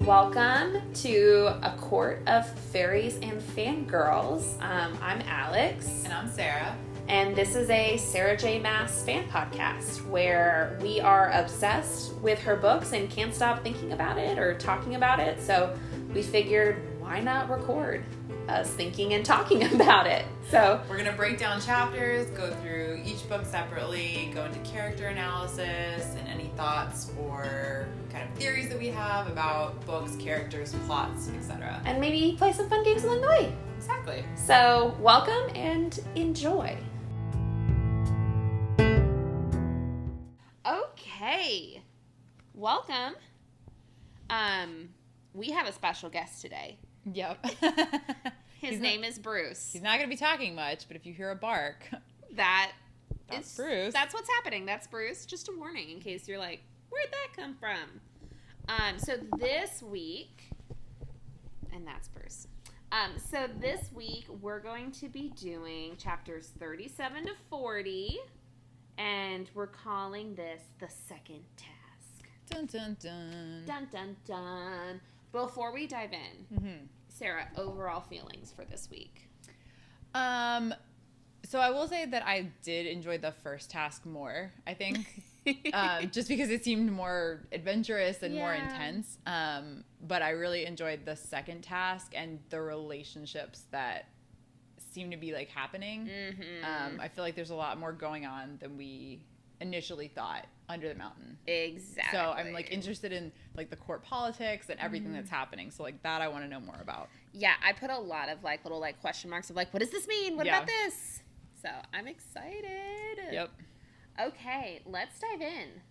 Welcome to A Court of Fairies and Fangirls. I'm Alex. And I'm Sarah. And this is a Sarah J. Maas fan podcast where we are obsessed with her books and can't stop thinking about it or talking about it. So we figured, why not record us thinking and talking about it? So we're going to break down chapters, go through each book separately, go into character analysis and any thoughts or kind of theories that we have about books, characters, plots, etc. And maybe play some fun games along the way. Exactly. So welcome and enjoy. Okay. Welcome. We have a special guest today. Yep. His name is Bruce. He's not going to be talking much, but if you hear a bark, that's Bruce. That's what's happening. That's Bruce. Just a warning in case you're like, where'd that come from? So this week, and that's Bruce. So this week we're going to be doing chapters 37 to 40, and we're calling this the second task. Dun dun dun. Dun dun dun. Before we dive in, Sarah, overall feelings for this week. So I will say that I did enjoy the first task more, I think, just because it seemed more adventurous and more intense. But I really enjoyed the second task and the relationships that seem to be like happening. I feel like there's a lot more going on than we initially thought under the mountain. Exactly. So I'm like interested in like the court politics and everything that's happening. So like that I want to know more about. Yeah, I put a lot of like little like question marks of like, what does this mean? What about this? So I'm excited. Yep. Okay, let's dive in.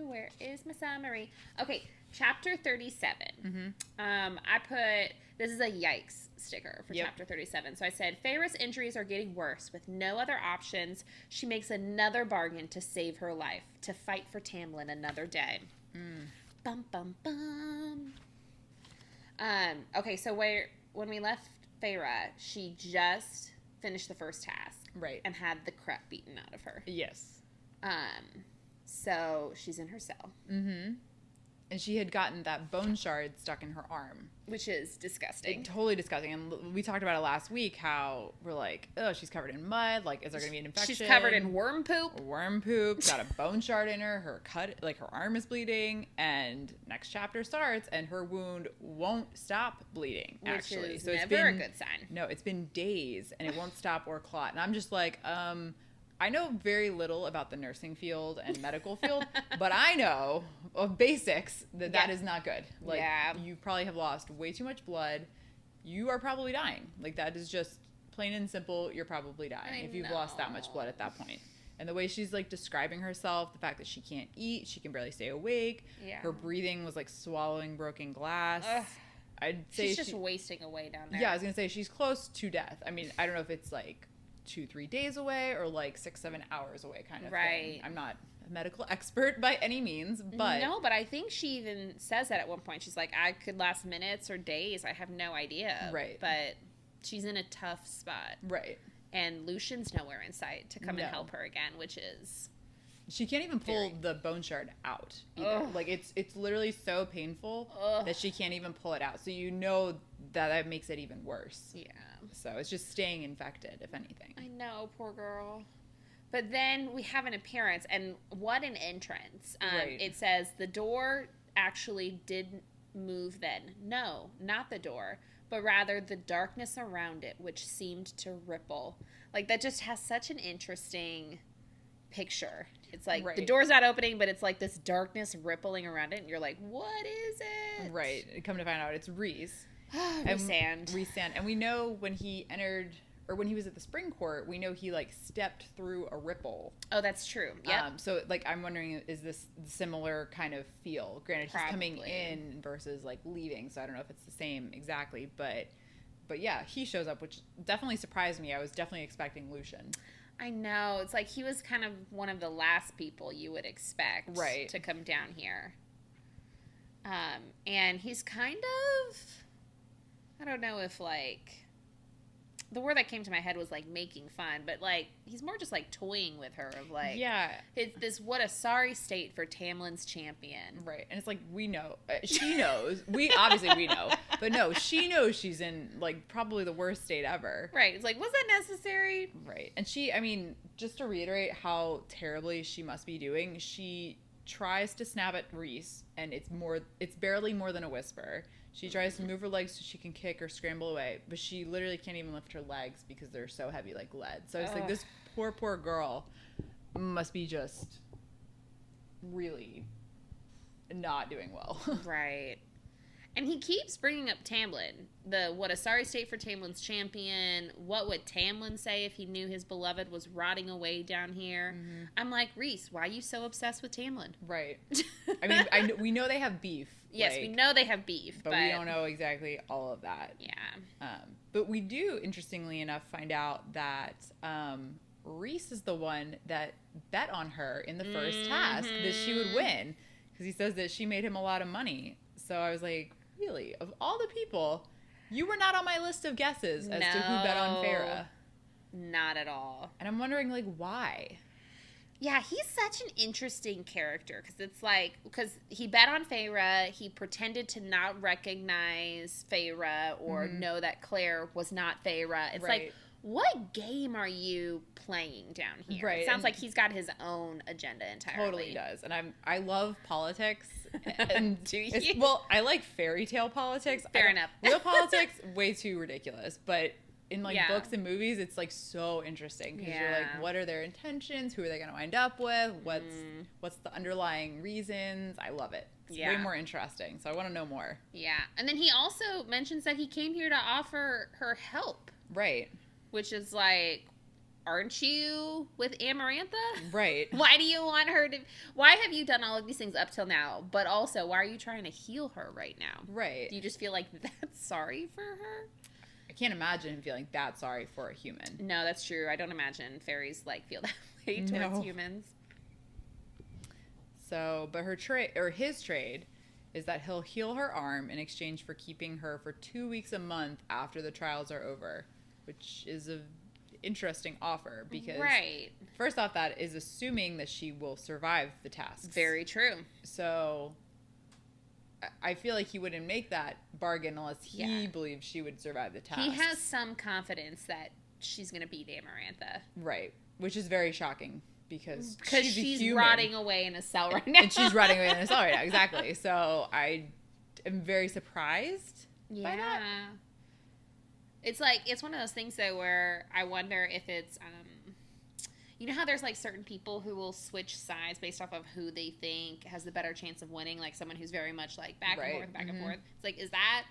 Where is my summary? Okay, chapter 37. I put, this is a yikes sticker for chapter 37. So I said, Feyre's injuries are getting worse. With no other options, she makes another bargain to save her life, to fight for Tamlin another day. Bum, bum, bum. Okay, so when we left Feyre, she just finished the first task. Right. And had the crap beaten out of her. Yes. So she's in her cell. And she had gotten that bone shard stuck in her arm. Which is disgusting. Totally disgusting. And we talked about it last week, how we're like, oh, she's covered in mud. Like, is there going to be an infection? She's covered in worm poop. Worm poop. Got a bone shard in her. Her arm is bleeding. And next chapter starts, and her wound won't stop bleeding, actually. Which is never a good sign. No, it's been days, and it won't stop or clot. And I'm just like, I know very little about the nursing field and medical field, but I know of basics that is not good. Like, you probably have lost way too much blood. You are probably dying. Like, that is just plain and simple. You're probably dying if you've lost that much blood at that point. And the way she's, like, describing herself, the fact that she can't eat, she can barely stay awake. Yeah. Her breathing was like swallowing broken glass. I'd say she's just wasting away down there. Yeah, I was going to say she's close to death. I mean, I don't know if it's, like, 2-3 days away or like 6-7 hours away kind of thing. I'm not a medical expert by any means, but no, but I think she even says that at one point. She's like, I could last minutes or days, I have no idea. Right. But she's in a tough spot. Right. And Lucian's nowhere in sight to come and help her again, which is she can't even pull the bone shard out either. Like it's literally so painful that she can't even pull it out. So you know that makes it even worse. Yeah. So it's just staying infected, if anything. I know, poor girl. But then we have an appearance, and what an entrance. It says the door actually didn't move then. No, not the door, but rather the darkness around it, which seemed to ripple. Like, that just has such an interesting picture. It's like the door's not opening, but it's like this darkness rippling around it, and you're like, what is it? Right. Come to find out, it's Rhys. Rhys. And we know when he entered, or when he was at the spring court, we know he like stepped through a ripple. Oh, that's true. Yeah. So like I'm wondering, is this similar kind of feel? Granted, he's coming in versus like leaving, so I don't know if it's the same exactly, but yeah, he shows up, which definitely surprised me. I was definitely expecting Lucian. I know. It's like he was kind of one of the last people you would expect to come down here. And he's kind of, I don't know if like the word that came to my head was like making fun, but like he's more just like toying with her of like, it's this what a sorry state for Tamlin's champion, right? And it's like, we know, she knows, we know, but no, she knows she's in like probably the worst state ever, right? It's like, was that necessary? Right. And she, I mean, just to reiterate how terribly she must be doing, she tries to snap at Reese, and it's barely more than a whisper. She tries to move her legs so she can kick or scramble away, but she literally can't even lift her legs because they're so heavy like lead. So it's like, this poor girl must be just really not doing well. Right. And he keeps bringing up Tamlin. What a sorry state for Tamlin's champion. What would Tamlin say if he knew his beloved was rotting away down here? Mm-hmm. I'm like, Reese, why are you so obsessed with Tamlin? Right. I mean, we know they have beef. Yes, we know they have beef. But we don't know exactly all of that. Yeah. But we do, interestingly enough, find out that Reese is the one that bet on her in the first task that she would win. Because he says that she made him a lot of money. So I was like, really? Of all the people, you were not on my list of guesses as to who bet on Farrah. Not at all. And I'm wondering, like, why? Yeah, he's such an interesting character because it's like, because he bet on Farrah, he pretended to not recognize Farrah or know that Claire was not Farrah. It's like, what game are you playing down here? Right. It sounds like he's got his own agenda entirely. Totally does. And I love politics. And do you? Well, I like fairy tale politics. Fair enough. Real politics, way too ridiculous. But in like books and movies, it's like so interesting because you're like, what are their intentions? Who are they going to wind up with? What's the underlying reasons? I love it. It's way more interesting. So I want to know more. Yeah. And then he also mentions that he came here to offer her help. Right. Which is like, aren't you with Amarantha? Right. Why do you want her to... Why have you done all of these things up till now? But also, why are you trying to heal her right now? Right. Do you just feel like that's sorry for her? I can't imagine him feeling that sorry for a human. No, that's true. I don't imagine fairies like feel that way towards humans. So, but his trade is that he'll heal her arm in exchange for keeping her for 2 weeks a month after the trials are over, which is a interesting offer because first off, that is assuming that she will survive the tasks. Very true. So I feel like he wouldn't make that bargain unless he believed she would survive the tasks. He has some confidence that she's going to beat Amarantha. Right. Which is very shocking because she's rotting away in a cell right now. And she's rotting away in a cell right now. Exactly. So I am very surprised by that. It's like, it's one of those things, though, where I wonder if it's, you know how there's, like, certain people who will switch sides based off of who they think has the better chance of winning, like someone who's very much, like, back and forth. It's like, is that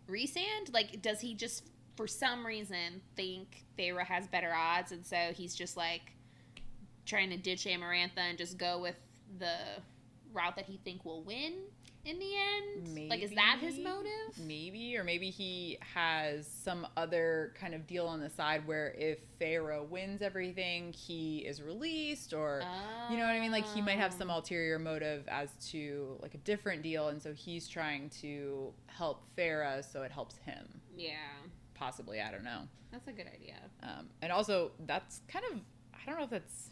Rhysand? Like, does he just, for some reason, think Farrah has better odds, and so he's just, like, trying to ditch Amarantha and just go with the route that he think will win? In the end? Maybe. Like, is that his motive? Maybe. Or maybe he has some other kind of deal on the side where if Farrah wins everything, he is released. Or, you know what I mean? Like, he might have some ulterior motive as to, like, a different deal. And so he's trying to help Farrah so it helps him. Yeah. Possibly. I don't know. That's a good idea. And also, that's kind of, I don't know if that's...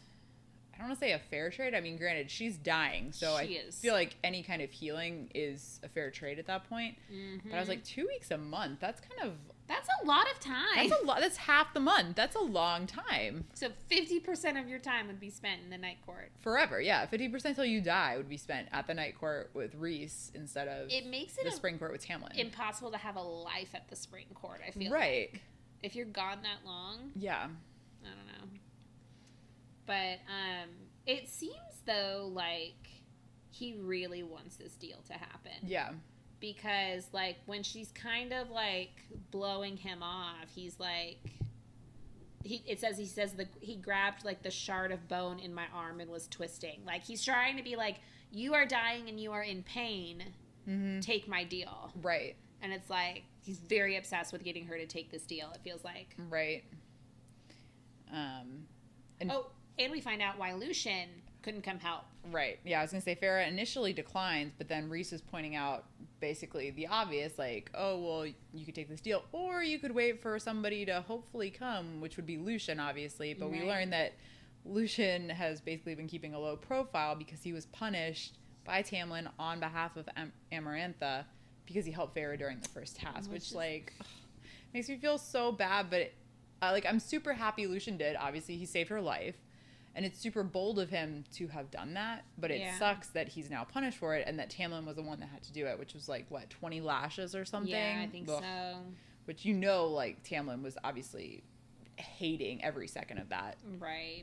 I don't want to say a fair trade. I mean, granted, she's dying, so feel like any kind of healing is a fair trade at that point. But I was like, 2 weeks a month, that's a lot of time. That's a lot. That's half the month. That's a long time. So 50% of your time would be spent in the night court. Forever, yeah. 50% till you die would be spent at the night court with Rhys instead of the spring court with Tamlin. Impossible to have a life at the spring court, I feel right. Like. If you're gone that long. Yeah. I don't know. But it seems, though, like he really wants this deal to happen. Yeah. Because, like, when she's kind of, like, blowing him off, he's like... He says he grabbed, like, the shard of bone in my arm and was twisting. Like, he's trying to be like, you are dying and you are in pain. Take my deal. Right. And it's like, he's very obsessed with getting her to take this deal, it feels like. Right. And we find out why Lucien couldn't come help. Right. Yeah, I was going to say Farrah initially declines, but then Reese is pointing out basically the obvious, like, oh, well, you could take this deal, or you could wait for somebody to hopefully come, which would be Lucien, obviously. But we learned that Lucien has basically been keeping a low profile because he was punished by Tamlin on behalf of Amarantha because he helped Farrah during the first task, which like, makes me feel so bad. But, like, I'm super happy Lucien did. Obviously, he saved her life. And it's super bold of him to have done that, but it sucks that he's now punished for it and that Tamlin was the one that had to do it, which was like, what, 20 lashes or something? Yeah, I think so. Which, you know, like, Tamlin was obviously hating every second of that. Right.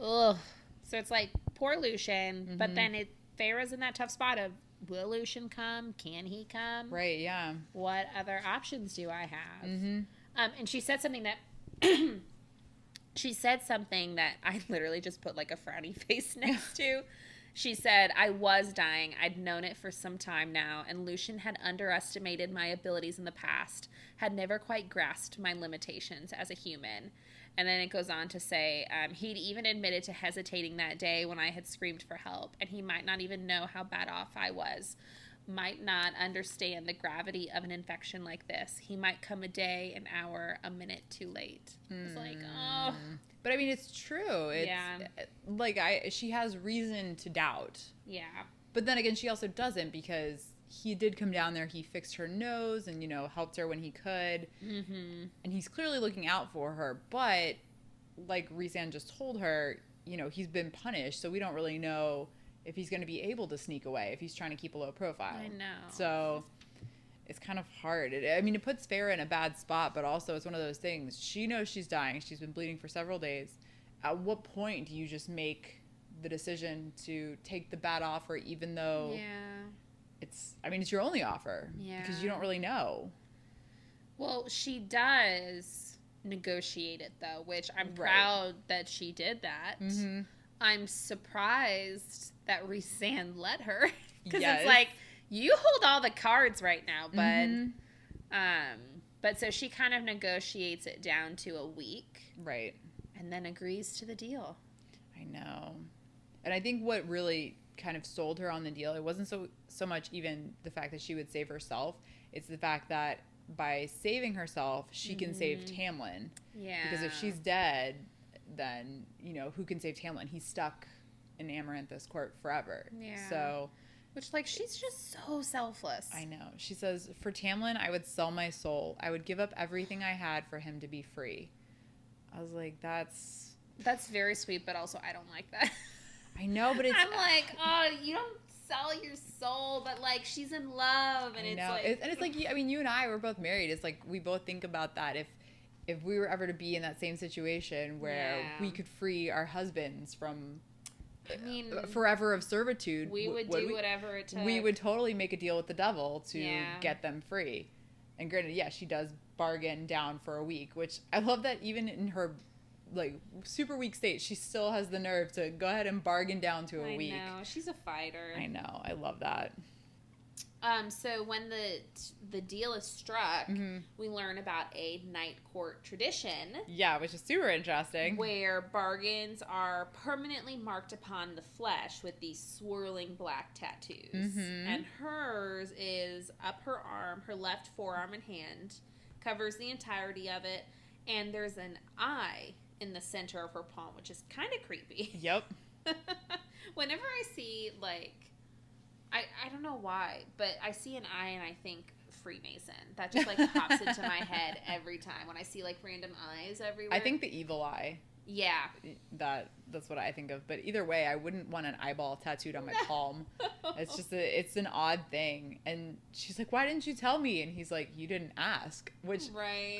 Ugh. So it's like, poor Lucien, but then Farrah's in that tough spot of, will Lucien come? Can he come? Right, yeah. What other options do I have? And she said something that... She said something that I literally just put like a frowny face next to. She said, I was dying. I'd known it for some time now, and Lucien had underestimated my abilities in the past, had never quite grasped my limitations as a human. And then it goes on to say, he'd even admitted to hesitating that day when I had screamed for help, and he might not even know how bad off I was. Might not understand the gravity of an infection like this. He might come a day, an hour, a minute too late. It's like, oh. But I mean, it's true. It's, like, she has reason to doubt. Yeah. But then again, she also doesn't, because he did come down there. He fixed her nose and, you know, helped her when he could. And he's clearly looking out for her. But like Rhysand just told her, you know, he's been punished, so we don't really know if he's going to be able to sneak away, if he's trying to keep a low profile. I know. So it's kind of hard. I mean, it puts Farrah in a bad spot, but also it's one of those things. She knows she's dying. She's been bleeding for several days. At what point do you just make the decision to take the bad offer, even though it's your only offer? Yeah. Because you don't really know. Well, she does negotiate it, though, which I'm proud that she did that. I'm surprised that Rhysand let her, because it's like, you hold all the cards right now, bud. But so she kind of negotiates it down to a week, right, and then agrees to the deal. I know. And I think what really kind of sold her on the deal, it wasn't so much even the fact that she would save herself, it's the fact that by saving herself she can save Tamlin. Because if she's dead, then, you know, who can save Tamlin? He's stuck in Amarantha's court forever. So, which, like, she's just so selfless. I know. She says, for Tamlin, I would sell my soul. I would give up everything I had for him to be free. I was like, that's very sweet, but also I don't like that. I know, but it's... I'm like, oh, you don't sell your soul, but, like, she's in love, and it's like... And it's like, I mean, you and I, we're both married. It's like, we both think about that. If we were ever to be in that same situation where we could free our husbands from, forever of servitude, we would do whatever it took. We would totally make a deal with the devil to get them free. And granted, she does bargain down for a week, which I love that even in her, like, super weak state, she still has the nerve to go ahead and bargain down to a week. I know. She's a fighter. I know. I love that. So when the deal is struck, we learn about a night court tradition. Yeah, which is super interesting. Where bargains are permanently marked upon the flesh with these swirling black tattoos. And hers is up her arm, her left forearm and hand, covers the entirety of it, and there's an eye in the center of her palm, which is kind of creepy. Yep. Whenever I see, like... I don't know why, but I see an eye and I think Freemason. That just, like, pops into my head every time when I see, like, random eyes everywhere. I think the evil eye. Yeah. That's what I think of. But either way, I wouldn't want an eyeball tattooed on my palm. It's just it's an odd thing. And she's like, why didn't you tell me? And he's like, you didn't ask. Which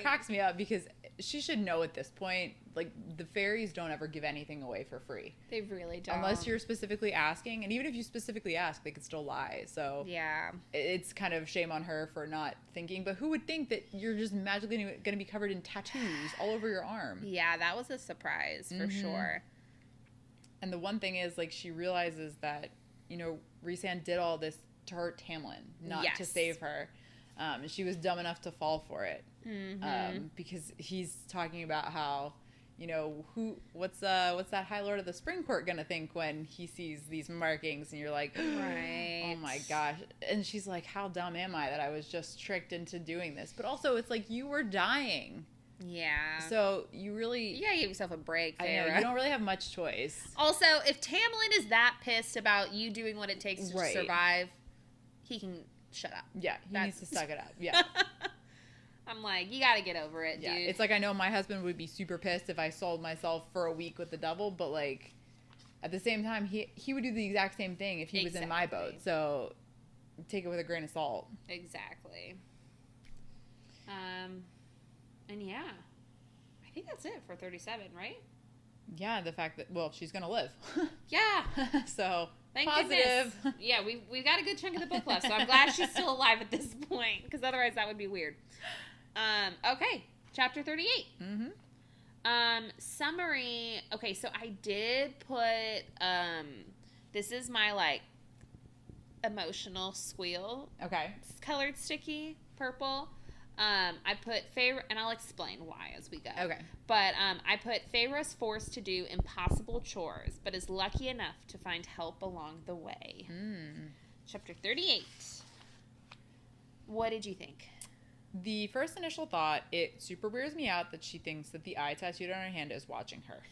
cracks me up, because she should know at this point, like, the fairies don't ever give anything away for free. They really don't. Unless you're specifically asking. And even if you specifically ask, they could still lie. So yeah, it's kind of shame on her for not thinking. But who would think that you're just magically going to be covered in tattoos all over your arm? Yeah, that was a surprise for sure. And the one thing is, like, she realizes that, you know, Rhysand did all this to hurt Tamlin, not to save her. And she was dumb enough to fall for it. Because he's talking about how, what's that High Lord of the Spring Court gonna think when he sees these markings? And you're like, right. Oh my gosh. And she's like, how dumb am I that I was just tricked into doing this? But also, it's like, you were dying. Yeah. So you gotta give yourself a break, Farrah. I know, you don't really have much choice. Also, if Tamlin is that pissed about you doing what it takes to survive, he can shut up. Yeah, he needs to suck it up. Yeah. I'm like, you gotta get over it, dude. It's like, I know my husband would be super pissed if I sold myself for a week with the devil, but like, at the same time, he would do the exact same thing if he was in my boat. So take it with a grain of salt. Exactly. And yeah, I think that's it for 37, right? Yeah, the fact that, well, she's gonna live. Yeah. So thank positive. Goodness. Yeah, we've got a good chunk of the book left, so I'm glad she's still alive at this point, because otherwise that would be weird. Okay, chapter 38. Summary. Okay, so I did put this is my like emotional squeal. Okay. Colored sticky purple. I put Feyre, and I'll explain why as we go. Okay. But I put Feyre's forced to do impossible chores, but is lucky enough to find help along the way. Chapter 38. What did you think? The first initial thought, it super weirds me out that she thinks that the eye tattooed on her hand is watching her.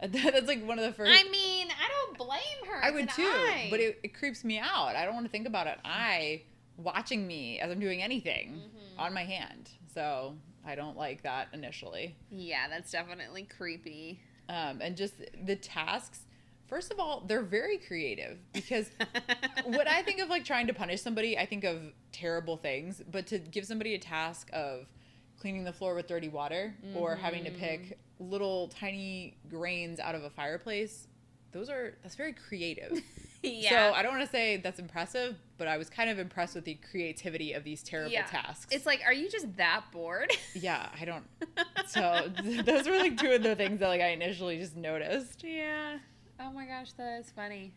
That's like one of the first. I mean, I don't blame her. I would too, but it creeps me out. I don't want to think about an eye watching me as I'm doing anything on my hand. So I don't like that initially. Yeah, that's definitely creepy. And just the tasks. First of all, they're very creative, because when I think of like trying to punish somebody, I think of terrible things. But to give somebody a task of cleaning the floor with dirty water or having to pick little tiny grains out of a fireplace, that's very creative. Yeah. So I don't want to say that's impressive, but I was kind of impressed with the creativity of these terrible tasks. It's like, are you just that bored? Yeah, I don't. So those were like two of the things that like I initially just noticed. Yeah. Oh my gosh, that is funny.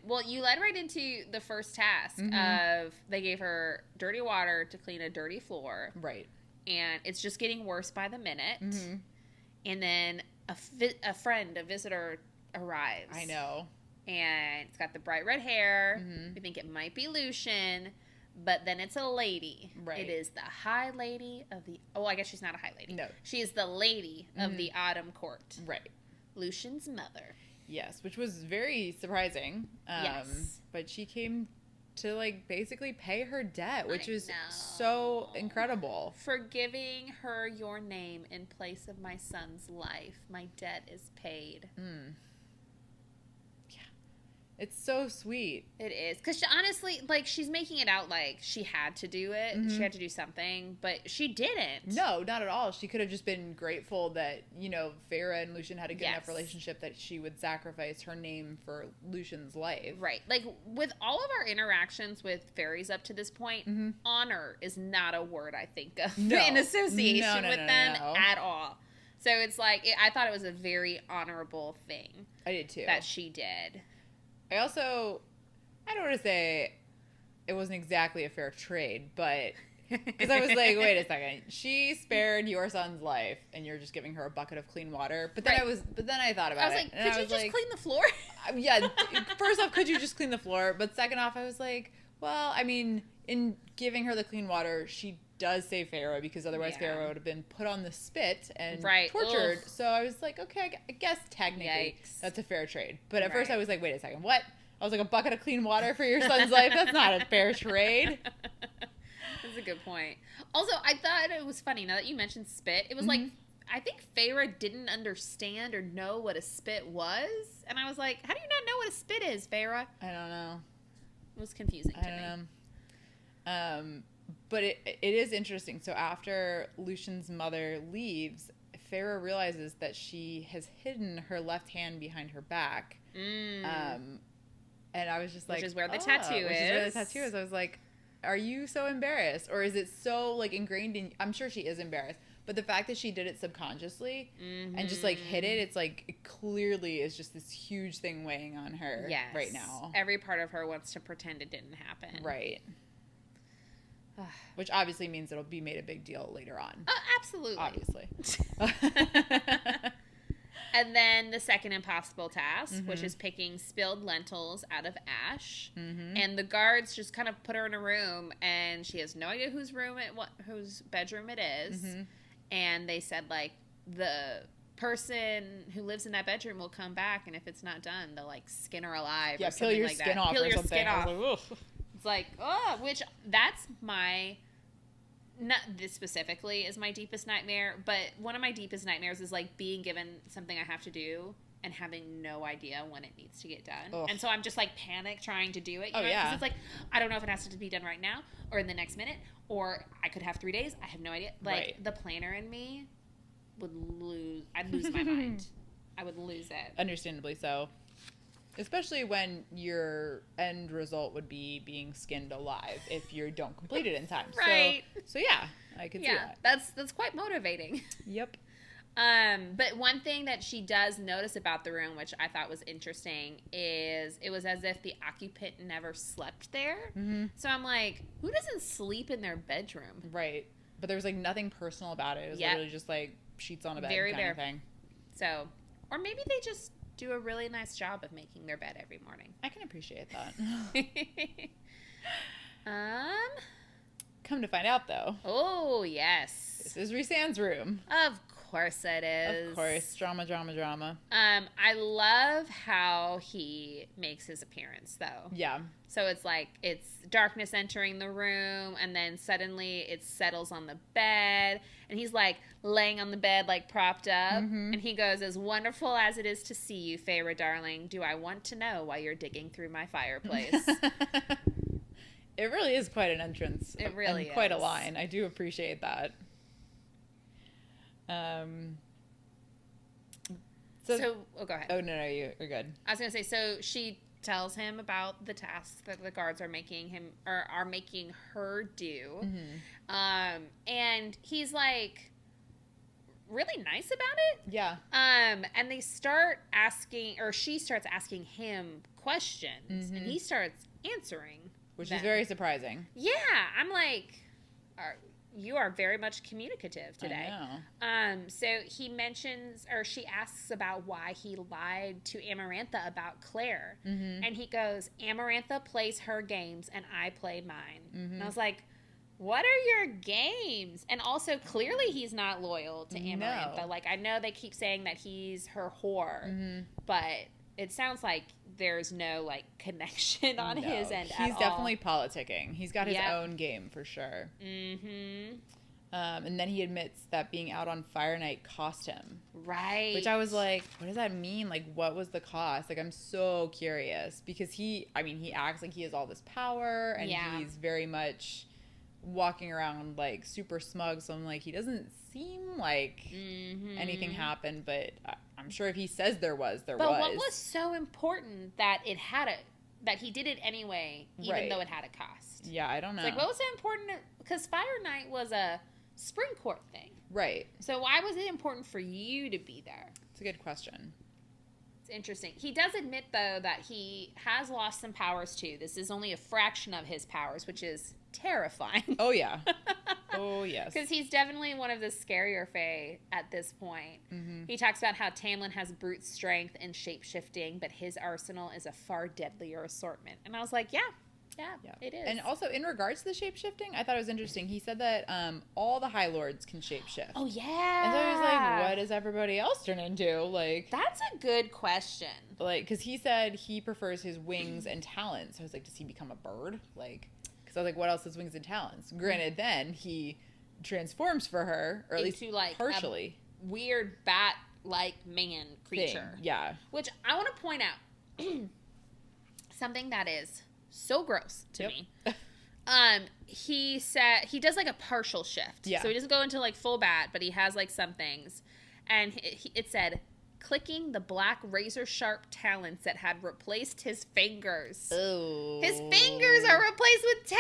Well, you led right into the first task of they gave her dirty water to clean a dirty floor. Right. And it's just getting worse by the minute. And then a visitor arrives. I know. And it's got the bright red hair. We think it might be Lucian, but then it's a lady. Right. It is the High Lady of the... Oh, I guess she's not a High Lady. No. She is the Lady of the Autumn Court. Right. Lucian's mother. Yes, which was very surprising. Yes. But she came to like basically pay her debt, which was so incredible. For giving her your name in place of my son's life, my debt is paid. It's so sweet. It is. Because honestly, like, she's making it out like she had to do it. She had to do something, but she didn't. No, not at all. She could have just been grateful that, Feyre and Lucian had a good enough relationship that she would sacrifice her name for Lucian's life. Right. Like, with all of our interactions with fairies up to this point, honor is not a word I think of in association with them at all. So it's like, I thought it was a very honorable thing. I did too. That she did. I don't want to say it wasn't exactly a fair trade, but because I was like, wait a second, she spared your son's life, and you're just giving her a bucket of clean water. But then I thought about it. I was like, could you just clean the floor? Yeah. First off, could you just clean the floor? But second off, I was like, well, I mean, in giving her the clean water, she does save Feyre, because otherwise Feyre would have been put on the spit and tortured. Ugh. So I was like, okay, I guess technically that's a fair trade. But at first I was like, wait a second, what? I was like, a bucket of clean water for your son's life? That's not a fair trade. That's a good point. Also, I thought it was funny, now that you mentioned spit, it was like, I think Feyre didn't understand or know what a spit was. And I was like, how do you not know what a spit is, Feyre? I don't know. It was confusing to me. But it is interesting. So after Lucian's mother leaves, Feyre realizes that she has hidden her left hand behind her back. And I was just like... Which is where the tattoo is. Which is where the tattoo is. I was like, are you so embarrassed? Or is it so, like, ingrained in... I'm sure she is embarrassed. But the fact that she did it subconsciously and just, like, hid it, it's like, it clearly is just this huge thing weighing on her right now. Every part of her wants to pretend it didn't happen. Right. Which obviously means it'll be made a big deal later on. Absolutely. Obviously. And then the second impossible task, which is picking spilled lentils out of ash. And the guards just kind of put her in a room, and she has no idea whose bedroom it is. And they said, like, the person who lives in that bedroom will come back, and if it's not done, they'll, like, skin her alive. Yeah, or peel your like skin that. off. Peel or your something. skin off. Like, it's like, oh, which that's my. Not this specifically is my deepest nightmare, but one of my deepest nightmares is like being given something I have to do and having no idea when it needs to get done. Ugh. And so I'm just like panic trying to do it. You know? Yeah. 'Cause it's like, I don't know if it has to be done right now or in the next minute, or I could have 3 days. I have no idea. Like the planner in me I'd lose my mind. I would lose it. Understandably so. Especially when your end result would be being skinned alive if you don't complete it in time. Right. So yeah, I could see that. That's quite motivating. Yep. But one thing that she does notice about the room, which I thought was interesting, is it was as if the occupant never slept there. So I'm like, who doesn't sleep in their bedroom? Right. But there was like nothing personal about it. It was literally just like sheets on a bed kind of thing. So, or maybe they just do a really nice job of making their bed every morning. I can appreciate that. Come to find out, though. Oh, yes. This is Rhysand's room. Of course it is. Of course. Drama, drama, drama. I love how he makes his appearance, though. Yeah. So it's like, it's darkness entering the room, and then suddenly it settles on the bed, and he's like laying on the bed, like propped up, and he goes, "As wonderful as it is to see you, Feyre, darling, do I want to know why you're digging through my fireplace?" It really is quite an entrance. It really is. Quite a line. I do appreciate that. So go ahead. Oh, no, you're good. I was going to say, so she tells him about the tasks that the guards are making her do. And he's like really nice about it. Yeah. And they start asking, or she starts asking him questions, and he starts answering. Which is very surprising. Yeah. I'm like, you are very much communicative today. I know. So he mentions, or she asks about why he lied to Amarantha about Claire. And he goes, "Amarantha plays her games and I play mine." And I was like, what are your games? And also, clearly he's not loyal to Amarantha. No. Like, I know they keep saying that he's her whore, but it sounds like there's no, like, connection on his end at all. He's definitely politicking. He's got his own game, for sure. And then he admits that being out on Fire Night cost him. Right. Which I was like, what does that mean? Like, what was the cost? Like, I'm so curious. Because he acts like he has all this power, and he's very much walking around, like, super smug. So I'm like, he doesn't seem like anything happened, but I'm sure if he says there was. But what was so important that that he did it anyway, even though it had a cost? Yeah, I don't know. It's like, what was so important? Because Fire Night was a spring court thing. Right. So why was it important for you to be there? It's a good question. It's interesting. He does admit, though, that he has lost some powers, too. This is only a fraction of his powers, which is terrifying. Oh, yeah. Oh, yes. Because he's definitely one of the scarier Fae at this point. He talks about how Tamlin has brute strength and shape-shifting, but his arsenal is a far deadlier assortment. And I was like, yeah, it is. And also, in regards to the shape-shifting, I thought it was interesting. He said that all the High Lords can shape-shift. Oh, yeah. And so I was like, what does everybody else turn into? Like, that's a good question. Like, because he said he prefers his wings and talons. So I was like, does he become a bird? Like, because I was like, what else is wings and talons? Granted, then he transforms for her, or at least like partially. A weird bat-like man creature. Yeah. Which I want to point out something that is so gross to me. He said he does like a partial shift. Yeah. So he doesn't go into like full bat, but he has like some things. And it said, clicking the black razor sharp talons that had replaced his fingers. Oh. His fingers are replaced with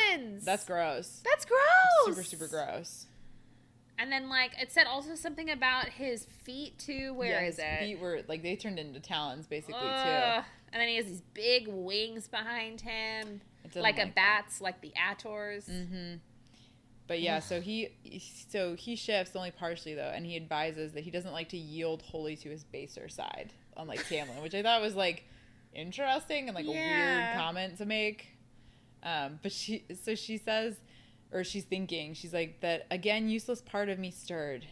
talons. That's gross. That's gross. Super, super gross. And then, like, it said also something about his feet, too. Where is it? His feet were, like, they turned into talons, basically, too. And then he has these big wings behind him. Like a bat's, like the Ators. Mm-hmm. But yeah, so he shifts only partially though, and he advises that he doesn't like to yield wholly to his baser side, unlike Tamlin, which I thought was like interesting and like a weird comment to make. But she says, or she's thinking, she's like, that again useless part of me stirred.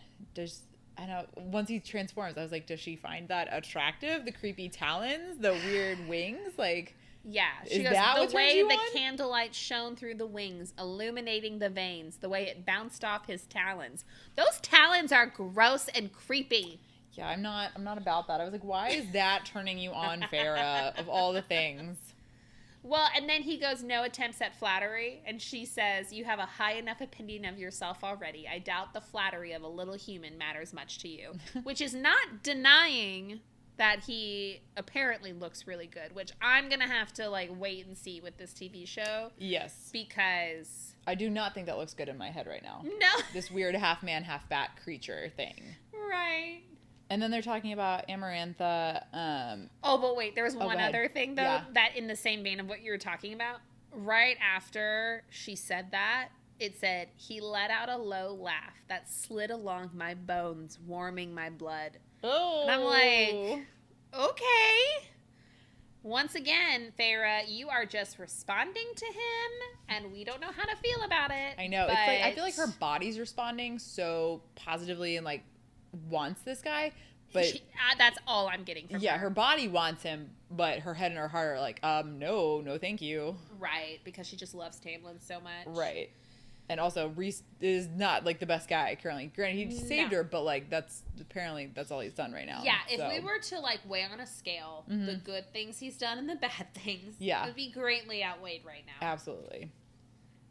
Once he transforms, I was like, does she find that attractive? The creepy talons, the weird wings, like. Yeah, she goes, the way the candlelight shone through the wings, illuminating the veins, the way it bounced off his talons. Those talons are gross and creepy. Yeah, I'm not about that. I was like, why is that turning you on, Farrah, of all the things? Well, and then he goes, no attempts at flattery, and she says, you have a high enough opinion of yourself already. I doubt the flattery of a little human matters much to you. Which is not denying that he apparently looks really good, which I'm going to have to, like, wait and see with this TV show. Yes. Because I do not think that looks good in my head right now. No. This weird half-man, half-bat creature thing. Right. And then they're talking about Amarantha. Oh, but wait, there was one other thing, though, that in the same vein of what you were talking about. Right after she said that, it said, he let out a low laugh that slid along my bones, warming my blood. Oh. And I'm like, okay. Once again, Farrah, you are just responding to him, and we don't know how to feel about it. I know. It's like, I feel like her body's responding so positively and, like, wants this guy. But that's all I'm getting from her. Yeah, her body wants him, but her head and her heart are like, no, thank you. Right, because she just loves Tamlin so much. Right. And also, Rhys is not, like, the best guy currently. Granted, he saved her, but, like, that's all he's done right now. Yeah, if we were to, like, weigh on a scale the good things he's done and the bad things, it would be greatly outweighed right now. Absolutely.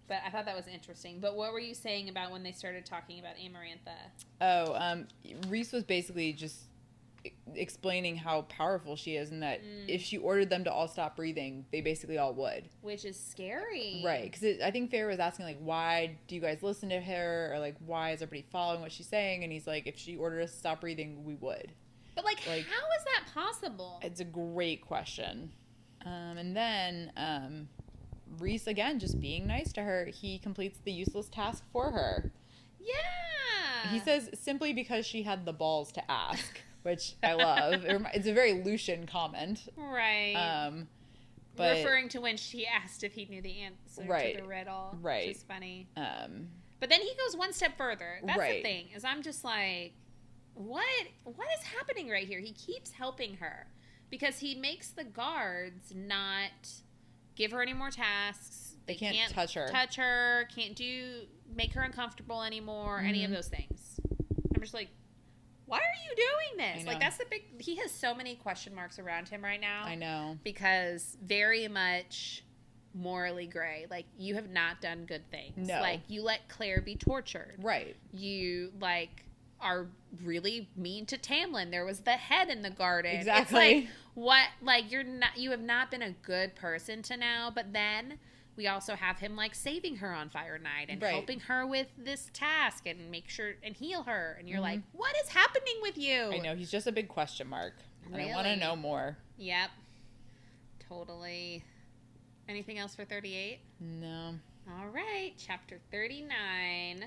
But I thought that was interesting. But what were you saying about when they started talking about Amarantha? Oh, Rhys was basically just explaining how powerful she is and that if she ordered them to all stop breathing, they basically all would. Which is scary. Right, because I think Farrah was asking, like, why do you guys listen to her? Or, like, why is everybody following what she's saying? And he's like, if she ordered us to stop breathing, we would. But, like how is that possible? It's a great question. And then Rhys, again, just being nice to her, he completes the useless task for her. Yeah! He says, simply because she had the balls to ask. Which I love. It's a very Lucian comment. Right. But referring to when she asked if he knew the answer to the riddle. Right. Which is funny. But then he goes one step further. That's the thing. Is I'm just like, what is happening right here? He keeps helping her. Because he makes the guards not give her any more tasks. They can't touch her. Can't make her uncomfortable anymore. Any of those things. I'm just like, why are you doing this? Like, that's the big... He has so many question marks around him right now. I know. Because very much morally gray. Like, you have not done good things. No. Like, you let Claire be tortured. Right. You, like, are really mean to Tamlin. There was the head in the garden. Exactly. It's like, what... Like, you have not been a good person to now, but then... We also have him, like, saving her on Fire Night and helping her with this task and make sure and heal her. And you're like, what is happening with you? I know. He's just a big question mark. Really? I want to know more. Yep. Totally. Anything else for 38? No. All right. Chapter 39.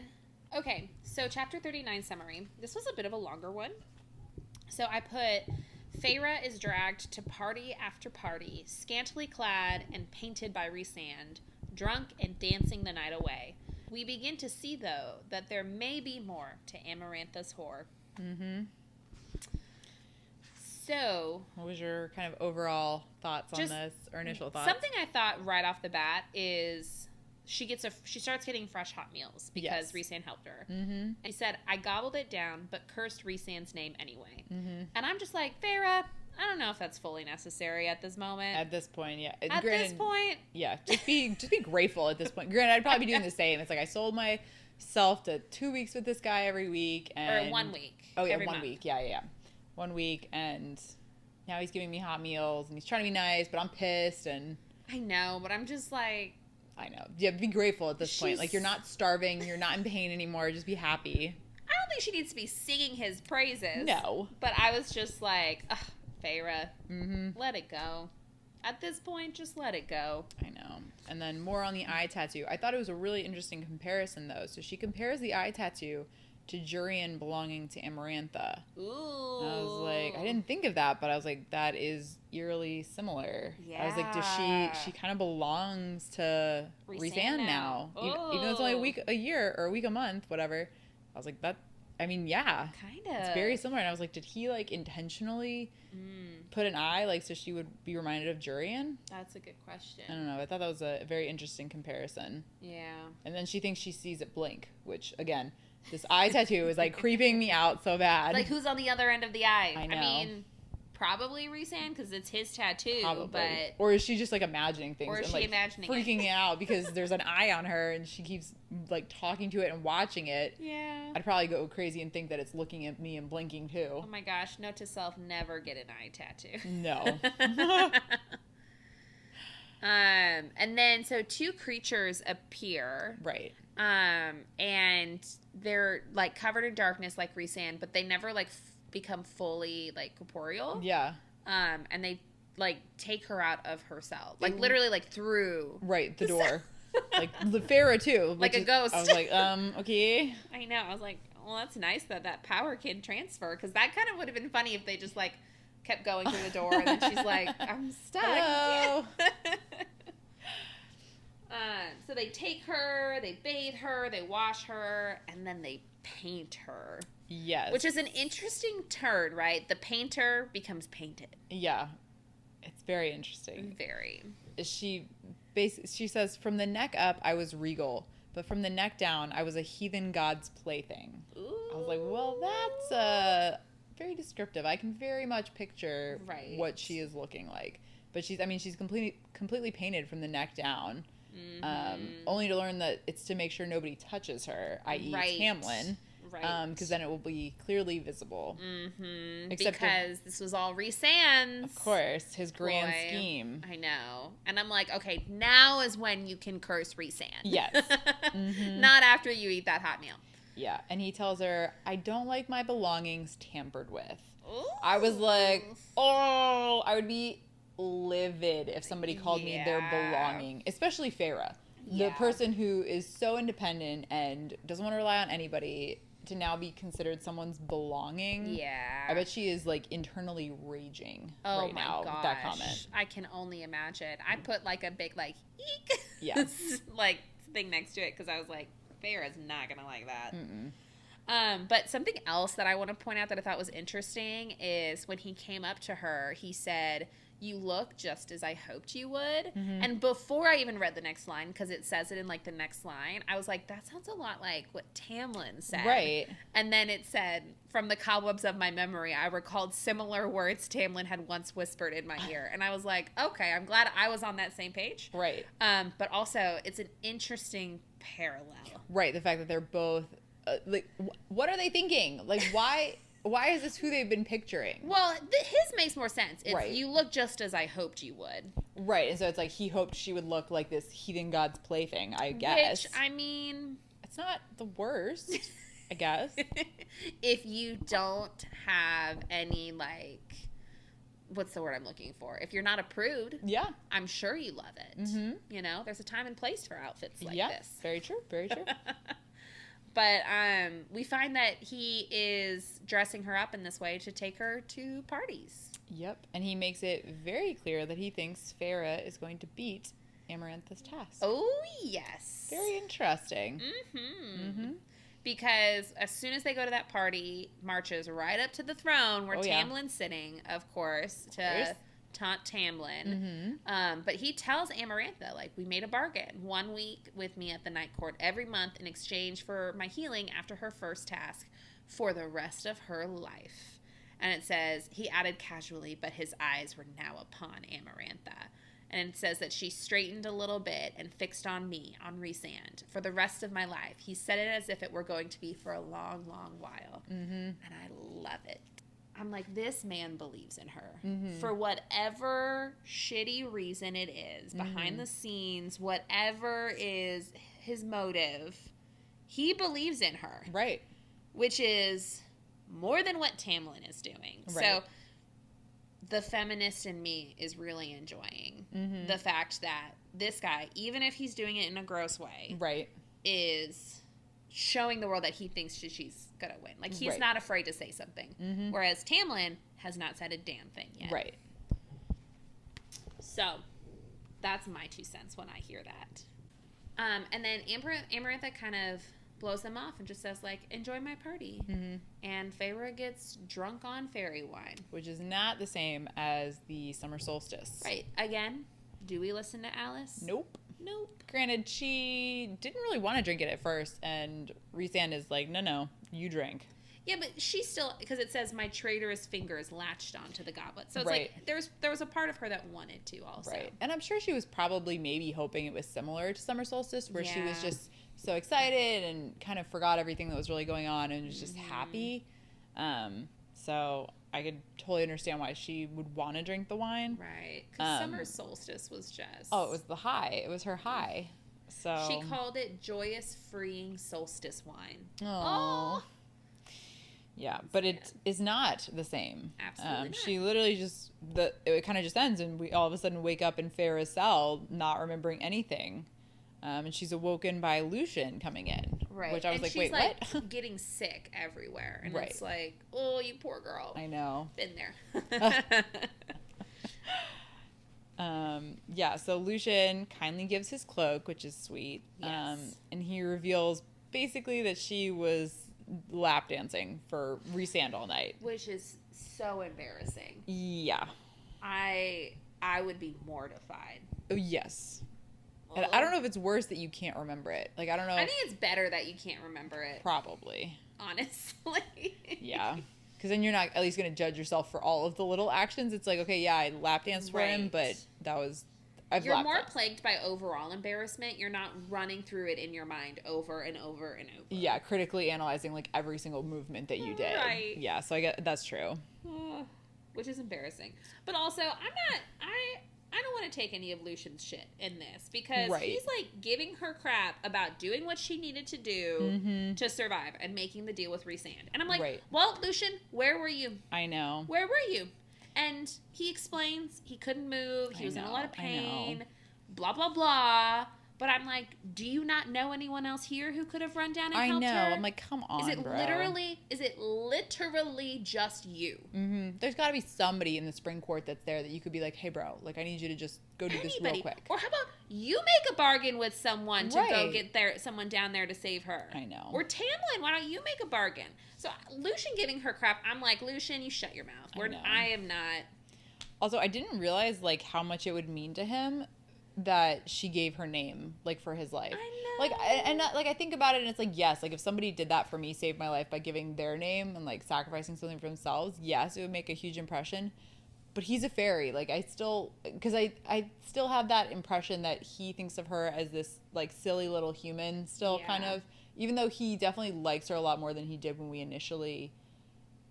Okay. So, Chapter 39 summary. This was a bit of a longer one. So, I put... Farrah is dragged to party after party, scantily clad and painted by Rhysand, drunk and dancing the night away. We begin to see, though, that there may be more to Amarantha's whore. Mm-hmm. So... What was your kind of overall thoughts on this, or initial thoughts? Something I thought right off the bat is... She starts getting fresh hot meals because Rhysand helped her. Mm-hmm. And she said, I gobbled it down, but cursed Rhysand's name anyway. Mm-hmm. And I'm just like, Farrah, I don't know if that's fully necessary at this moment. At this point, yeah. This point? Yeah, just be grateful at this point. Granted, I'd probably be doing the same. It's like I sold myself to 2 weeks with this guy every week. Or 1 week. Oh, yeah, 1 week. Yeah. 1 week, and now he's giving me hot meals, and he's trying to be nice, but I'm pissed, and... I know, but I'm just like... I know. Yeah, be grateful at this point. Like, you're not starving. You're not in pain anymore. Just be happy. I don't think she needs to be singing his praises. No. But I was just like, Farrah, let it go. At this point, just let it go. I know. And then more on the eye tattoo. I thought it was a really interesting comparison, though. So she compares the eye tattoo to Jurian belonging to Amarantha. Ooh. And I was like, I didn't think of that, but I was like, that is eerily similar. Yeah. I was like, she kind of belongs to Rhysand now. Even though it's only a year, or a month, whatever. I was like, yeah. Kind of. It's very similar. And I was like, did he, like, intentionally put an eye, like, so she would be reminded of Jurian? That's a good question. I don't know. I thought that was a very interesting comparison. Yeah. And then she thinks she sees it blink, which, again, this eye tattoo is, like, creeping me out so bad. Like, who's on the other end of the eye? I know. I mean, probably Rhysand, because it's his tattoo. Probably. But... Or is she just, like, imagining things? Or is and, she like, imagining freaking out because there's an eye on her and she keeps, like, talking to it and watching it. Yeah. I'd probably go crazy and think that it's looking at me and blinking, too. Oh, my gosh. Note to self, never get an eye tattoo. No. And then, so 2 creatures appear. Right. And they're, like, covered in darkness like Rhysand, but they never, like, become fully, like, corporeal. Yeah. And they, like, take her out of her cell. Like, literally, like, through. Right, the door. Like, Farah, too. Like a ghost. I was like, okay. I know. I was like, well, that's nice that power can transfer, because that kind of would have been funny if they just, like, kept going through the door, and then she's like, I'm stuck. Hello. So they take her, they bathe her, they wash her, and then they paint her. Yes. Which is an interesting turn, right? The painter becomes painted. Yeah. It's very interesting. Very. She says, from the neck up, I was regal, but from the neck down, I was a heathen god's plaything. Ooh. I was like, well, that's very descriptive. I can very much picture what she is looking like. But she's completely painted from the neck down. Mm-hmm. Only to learn that it's to make sure nobody touches her, i.e. Tamlin. Right. Because then it will be clearly visible. Mm-hmm. Because this was all Rhysand's. Of course. His grand scheme. I know. And I'm like, okay, now is when you can curse Rhysand. Yes. Mm-hmm. Not after you eat that hot meal. Yeah. And he tells her, I don't like my belongings tampered with. Ooh. I was like, oh, I would be livid if somebody called me their belonging, especially Farah, the person who is so independent and doesn't want to rely on anybody, to now be considered someone's belonging. Yeah. I bet she is, like, internally raging right now with that comment. I can only imagine. I put, like, a big, like, eek, like, thing next to it, because I was like, Farah's not gonna like that. But something else that I want to point out that I thought was interesting is when he came up to her, he said, you look just as I hoped you would. Mm-hmm. And before I even read the next line, because it says it in, like, the next line, I was like, that sounds a lot like what Tamlin said. Right. And then it said, from the cobwebs of my memory, I recalled similar words Tamlin had once whispered in my ear. And I was like, okay, I'm glad I was on that same page. Right. But also, it's an interesting parallel. Right, the fact that they're both, like, what are they thinking? Like, why is this who they've been picturing? Well, his makes more sense. It's, you look just as I hoped you would. Right, and so it's like he hoped she would look like this heathen god's plaything, I guess. Which, I mean... It's not the worst, I guess. If you don't have any, like... What's the word I'm looking for? If you're not approved, I'm sure you love it. Mm-hmm. You know, there's a time and place for outfits like this. Very true, very true. But we find that he is dressing her up in this way to take her to parties. Yep. And he makes it very clear that he thinks Farah is going to beat Amarantha's task. Oh, yes. Very interesting. Mm-hmm. Mm-hmm. Because as soon as they go to that party, marches right up to the throne where Tamlin's sitting, of course, to taunt Tamlin. Mm-hmm. But he tells Amarantha, like, we made a bargain. 1 week with me at the Night Court every month in exchange for my healing after her first task for the rest of her life. And it says, he added casually, but his eyes were now upon Amarantha. And it says that she straightened a little bit and fixed on me, on Rhysand, for the rest of my life. He said it as if it were going to be for a long, long while. Mm-hmm. And I love it. I'm like, this man believes in her. Mm-hmm. For whatever shitty reason it is, behind the scenes, whatever is his motive, he believes in her. Right. Which is more than what Tamlin is doing. Right. So the feminist in me is really enjoying the fact that this guy, even if he's doing it in a gross way, right, is showing the world that he thinks she's gonna win. Like, he's right. not afraid to say something. Mm-hmm. Whereas Tamlin has not said a damn thing yet. Right. So, that's my 2 cents when I hear that. And then Amarantha kind of blows them off and just says, like, enjoy my party. Mm-hmm. And Feyre gets drunk on fairy wine. Which is not the same as the summer solstice. Right. Again, do we listen to Alice? Nope. Nope. Granted, she didn't really want to drink it at first, and Rhysand is like, no, you drink. Yeah, but she still, because it says my traitorous fingers latched onto the goblet. So it's right. like, there was a part of her that wanted to also. Right. And I'm sure she was probably maybe hoping it was similar to summer solstice, where she was just so excited and kind of forgot everything that was really going on and was just happy. So I could totally understand why she would want to drink the wine. Right. Because summer solstice was just... Oh, it was the high. It was her high. So she called it joyous, freeing solstice wine. Oh. Yeah, but it is not the same. Absolutely not. She literally just... it kind of just ends, and we all of a sudden wake up in Feyre's cell not remembering anything. And she's awoken by Lucian coming in. Right. Which I was and like, wait, what? She's like getting sick everywhere. And right. It's like, oh, you poor girl. I know. Been there. Yeah, so Lucian kindly gives his cloak, which is sweet. Yes. And he reveals basically that she was lap dancing for Rhysand all night. Which is so embarrassing. Yeah. I would be mortified. Oh, yes. And I don't know if it's worse that you can't remember it. Like, I don't know. I think it's better that you can't remember it. Probably. Honestly. Yeah. Because then you're not at least going to judge yourself for all of the little actions. It's like, okay, yeah, I lap danced for him, but that was... You're more plagued by overall embarrassment. You're not running through it in your mind over and over and over. Yeah, critically analyzing, like, every single movement that you did. Right. Yeah, so I get that's true. Which is embarrassing. But also, I don't want to take any of Lucian's shit in this because he's like giving her crap about doing what she needed to do to survive and making the deal with Rhysand. And I'm like, well, Lucian, where were you? I know. Where were you? And he explains he couldn't move. He was in a lot of pain. Blah, blah, blah. But I'm like, do you not know anyone else here who could have run down and helped her? I know. I'm like, come on, Is it literally just you? Mm-hmm. There's got to be somebody in the spring court that's there that you could be like, hey, bro, like, I need you to just go do this real quick. Or how about you make a bargain with someone to go get someone down there to save her? I know. Or Tamlin, why don't you make a bargain? So Lucian giving her crap, I'm like, Lucian, you shut your mouth. I am not. Also, I didn't realize, like, how much it would mean to him that she gave her name, like, for his life. I know. Like, I think about it and it's like, yes, like, if somebody did that for me, saved my life by giving their name and, like, sacrificing something for themselves, yes, it would make a huge impression. But he's a fairy. Like, I still have that impression that he thinks of her as this, like, silly little human still, kind of. Even though he definitely likes her a lot more than he did when we initially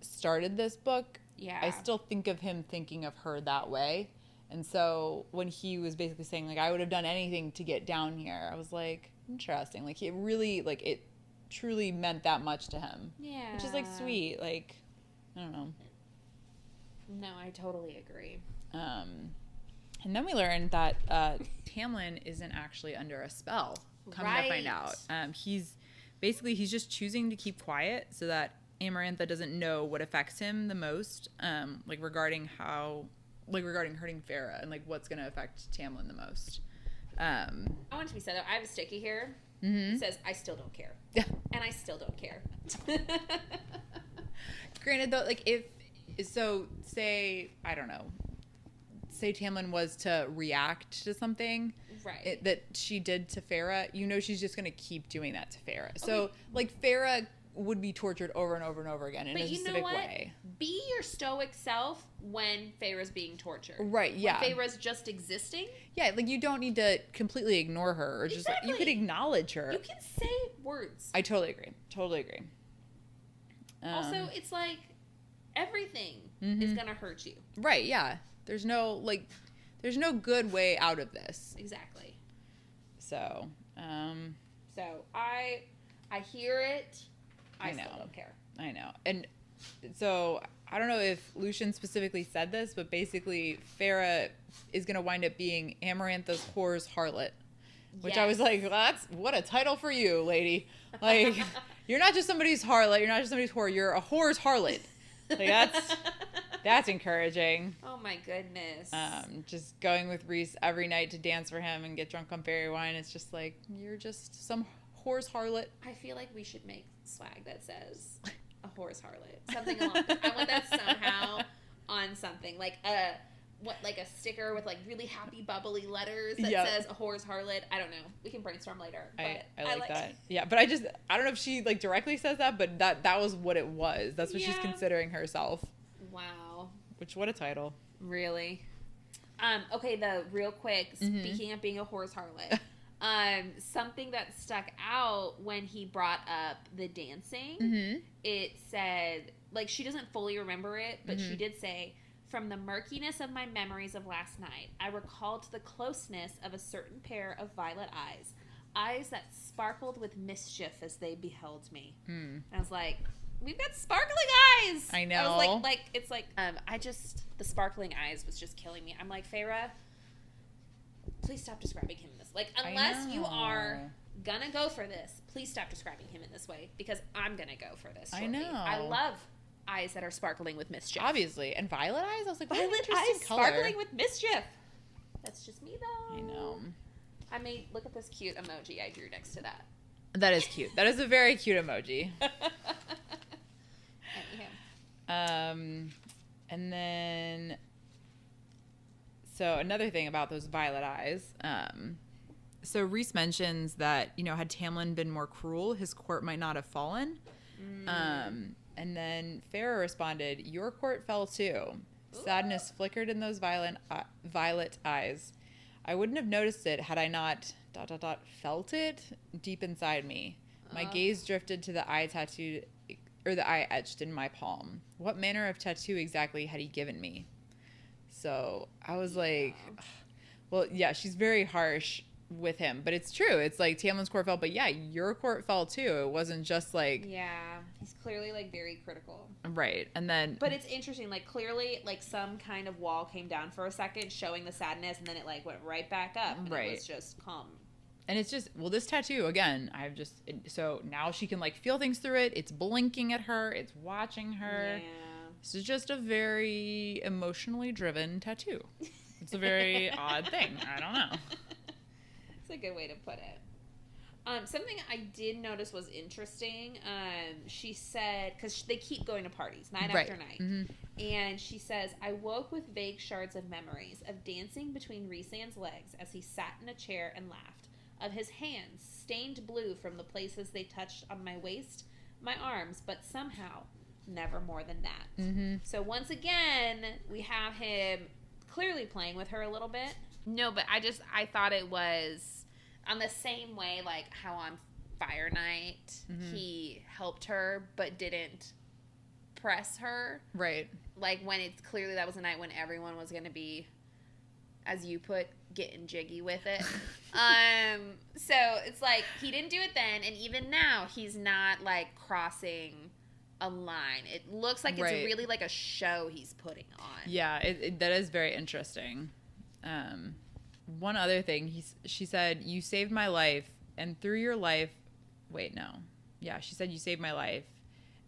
started this book. Yeah. I still think of him thinking of her that way. And so when he was basically saying, like, I would have done anything to get down here, I was like, interesting. Like, it truly meant that much to him. Yeah. Which is, like, sweet. Like, I don't know. No, I totally agree. And then we learned that Tamlin isn't actually under a spell, coming to find out. He's just choosing to keep quiet so that Amarantha doesn't know what affects him the most, regarding hurting Feyre and, like, what's going to affect Tamlin the most. I want it to be said, though, I have a sticky here. Mm-hmm. It says, I still don't care. And I still don't care. Granted, though, like, say Tamlin was to react to something that she did to Feyre, she's just going to keep doing that to Feyre. Okay. So, like, Feyre would be tortured over and over and over again in a specific way. Be your stoic self when Feyre's being tortured. Right, yeah. When Feyre's just existing. Yeah, like, you don't need to completely ignore her. Or just, like, you could acknowledge her. You can say words. I totally agree. Also, it's like, everything is going to hurt you. Right, yeah. There's no good way out of this. Exactly. So, I hear it. I still don't care. I know. And so I don't know if Lucian specifically said this, but basically Farah is going to wind up being Amarantha's whore's harlot. Which I was like, well, that's what a title for you, lady. Like, you're not just somebody's harlot. You're not just somebody's whore. You're a whore's harlot. Like, that's encouraging. Oh, my goodness. Just going with Reese every night to dance for him and get drunk on fairy wine. It's just like, you're just some whore's harlot. I feel like we should make swag that says a whore's harlot. Something along. I want that somehow on something. Like a sticker with like really happy bubbly letters that says a whore's harlot. I don't know. We can brainstorm later. But I like that. Yeah, but I don't know if she like directly says that, but that was what it was. That's what she's considering herself. Wow. Which, what a title. Really? Okay, real quick, speaking of being a whore's harlot, something that stuck out when he brought up the dancing, it said, like, she doesn't fully remember it, but she did say, from the murkiness of my memories of last night, I recalled the closeness of a certain pair of violet eyes that sparkled with mischief as they beheld me. And I was like, we've got sparkling eyes. I know. I was like, it's like, the sparkling eyes was just killing me. I'm like, Farah, please stop describing him in this. Like, unless you are gonna go for this, please stop describing him in this way, because I'm gonna go for this shortly. I know. I love eyes that are sparkling with mischief. Obviously. And violet eyes? I was like, what violet eyes color. Sparkling with mischief. That's just me, though. I know. Look at this cute emoji I drew next to that. That is cute. That is a very cute emoji. And then, so another thing about those violet eyes, so Reese mentions that, had Tamlin been more cruel, his court might not have fallen. And then Farah responded, your court fell too. Sadness flickered in those violet eyes. I wouldn't have noticed it had I not ... felt it deep inside me. My gaze drifted to the eye tattooed, or the eye etched in my palm. What manner of tattoo exactly had he given me? So I was like, well, yeah, she's very harsh with him, but it's true. It's like Tamlin's court fell, but yeah, your court fell too. It wasn't just like, he's clearly like very critical, right? And then, but it's interesting, like clearly like some kind of wall came down for a second showing the sadness, and then it like went right back up, and it was just calm. And it's just, well, this tattoo again, so now she can like feel things through it. It's blinking at her, it's watching her. This is just a very emotionally driven tattoo. It's a very odd thing. I don't know. It's a good way to put it. Something I did notice was interesting. She said, because they keep going to parties night after night. And she says, I woke with vague shards of memories of dancing between Rhysand's legs as he sat in a chair and laughed, of his hands stained blue from the places they touched on my waist, my arms, but somehow never more than that. So once again, we have him clearly playing with her a little bit. No, but I thought it was on the same way, like how on Fire Night he helped her but didn't press her. Right. Like when it's clearly that was a night when everyone was going to be, as you put, getting jiggy with it. So it's like he didn't do it then, and even now he's not like crossing a line. It looks like it's really like a show he's putting on. Yeah, that is very interesting. One other thing, she said, you saved my life, and through your life, she said, you saved my life,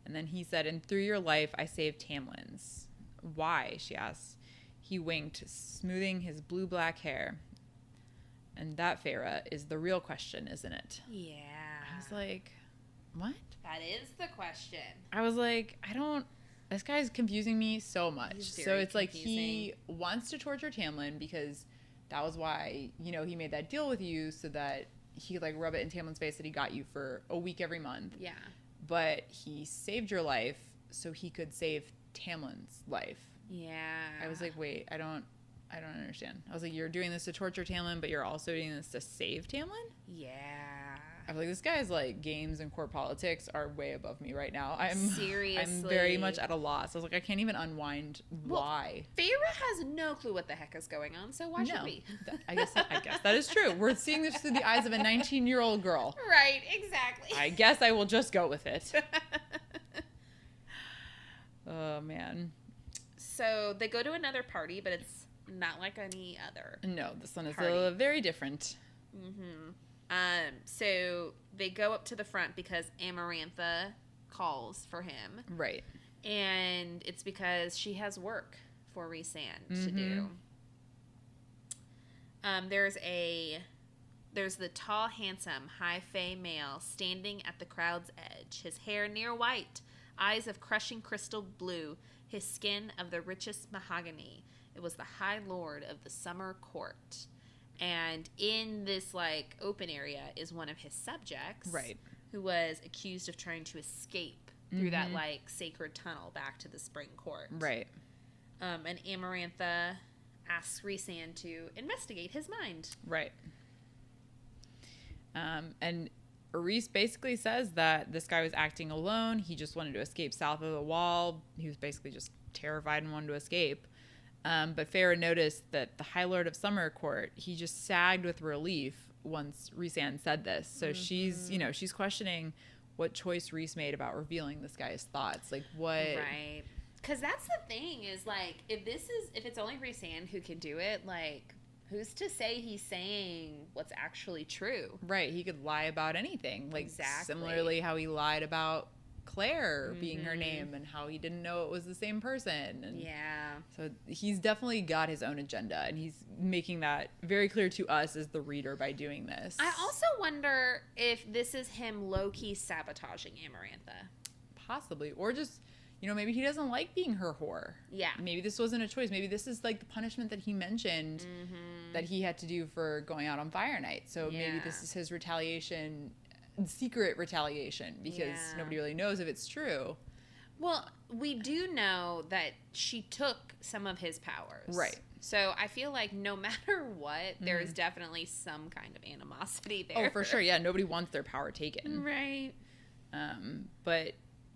and then he said, and through your life, I saved Tamlin's. Why, she asked. He winked, smoothing his blue-black hair. And that, Farah, is the real question, isn't it? Yeah. I was like, what? That is the question. I was like, this guy's confusing me so much. So it's like he wants to torture Tamlin because that was why, he made that deal with you so that he could like rub it in Tamlin's face that he got you for a week every month. Yeah. But he saved your life so he could save Tamlin's life. Yeah. I was like, wait, I don't understand. I was like, you're doing this to torture Tamlin, but you're also doing this to save Tamlin? Yeah. I was like, this guy's like games and court politics are way above me right now. Seriously. I'm very much at a loss. I was like, I can't even unwind why. Farah has no clue what the heck is going on, so why should we? I guess that is true. We're seeing this through the eyes of a 19-year-old girl. Right, exactly. I guess I will just go with it. Oh, man. So they go to another party, but it's not like any other. No, this one is party. very different. So they go up to the front because Amarantha calls for him. Right. And it's because she has work for Rhysand to do. There's the tall, handsome, high fae male standing at the crowd's edge, his hair near white, eyes of crushing crystal blue, his skin of the richest mahogany. It was the High Lord of the Summer Court. And in this, like, open area is one of his subjects. Right. Who was accused of trying to escape through that, like, sacred tunnel back to the Spring Court. Right. And Amarantha asks Rhysand to investigate his mind. Right. And Rhys basically says that this guy was acting alone. He just wanted to escape south of the wall. He was basically just terrified and wanted to escape. But Farah noticed that the High Lord of Summer Court, he just sagged with relief once Rhysand said this. So she's questioning what choice Rhys made about revealing this guy's thoughts. Like, what? Right. Because that's the thing is, like, if it's only Rhysand who can do it, like, who's to say he's saying what's actually true? He could lie about anything. Like, exactly. Similarly how he lied about Claire being her name and how he didn't know it was the same person. And yeah. So he's definitely got his own agenda, and he's making that very clear to us as the reader by doing this. I also wonder if this is him low-key sabotaging Amarantha. Possibly. Or just, maybe he doesn't like being her whore. Yeah. Maybe this wasn't a choice. Maybe this is like the punishment that he mentioned that he had to do for going out on Fire Night. So maybe this is his retaliation, secret retaliation, because nobody really knows if it's true. Well, we do know that she took some of his powers. Right. So I feel like no matter what, there's definitely some kind of animosity there. Oh, for sure. Yeah, nobody wants their power taken. Right. But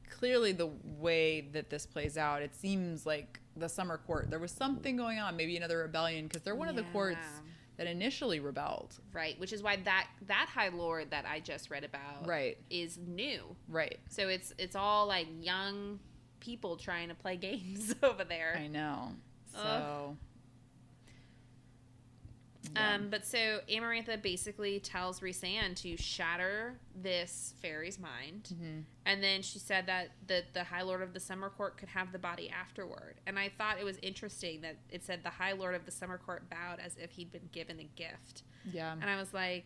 clearly the way that this plays out, it seems like the Summer Court, there was something going on, maybe another rebellion, because they're one of the courts that initially rebelled. Right, which is why that High Lord that I just read about is new. Right. So it's all like young people trying to play games over there. I know. So but so Amarantha basically tells Rhysand to shatter this fairy's mind, and then she said that the High Lord of the Summer Court could have the body afterward. And I thought it was interesting that it said the High Lord of the Summer Court bowed as if he'd been given a gift. Yeah. And I was like,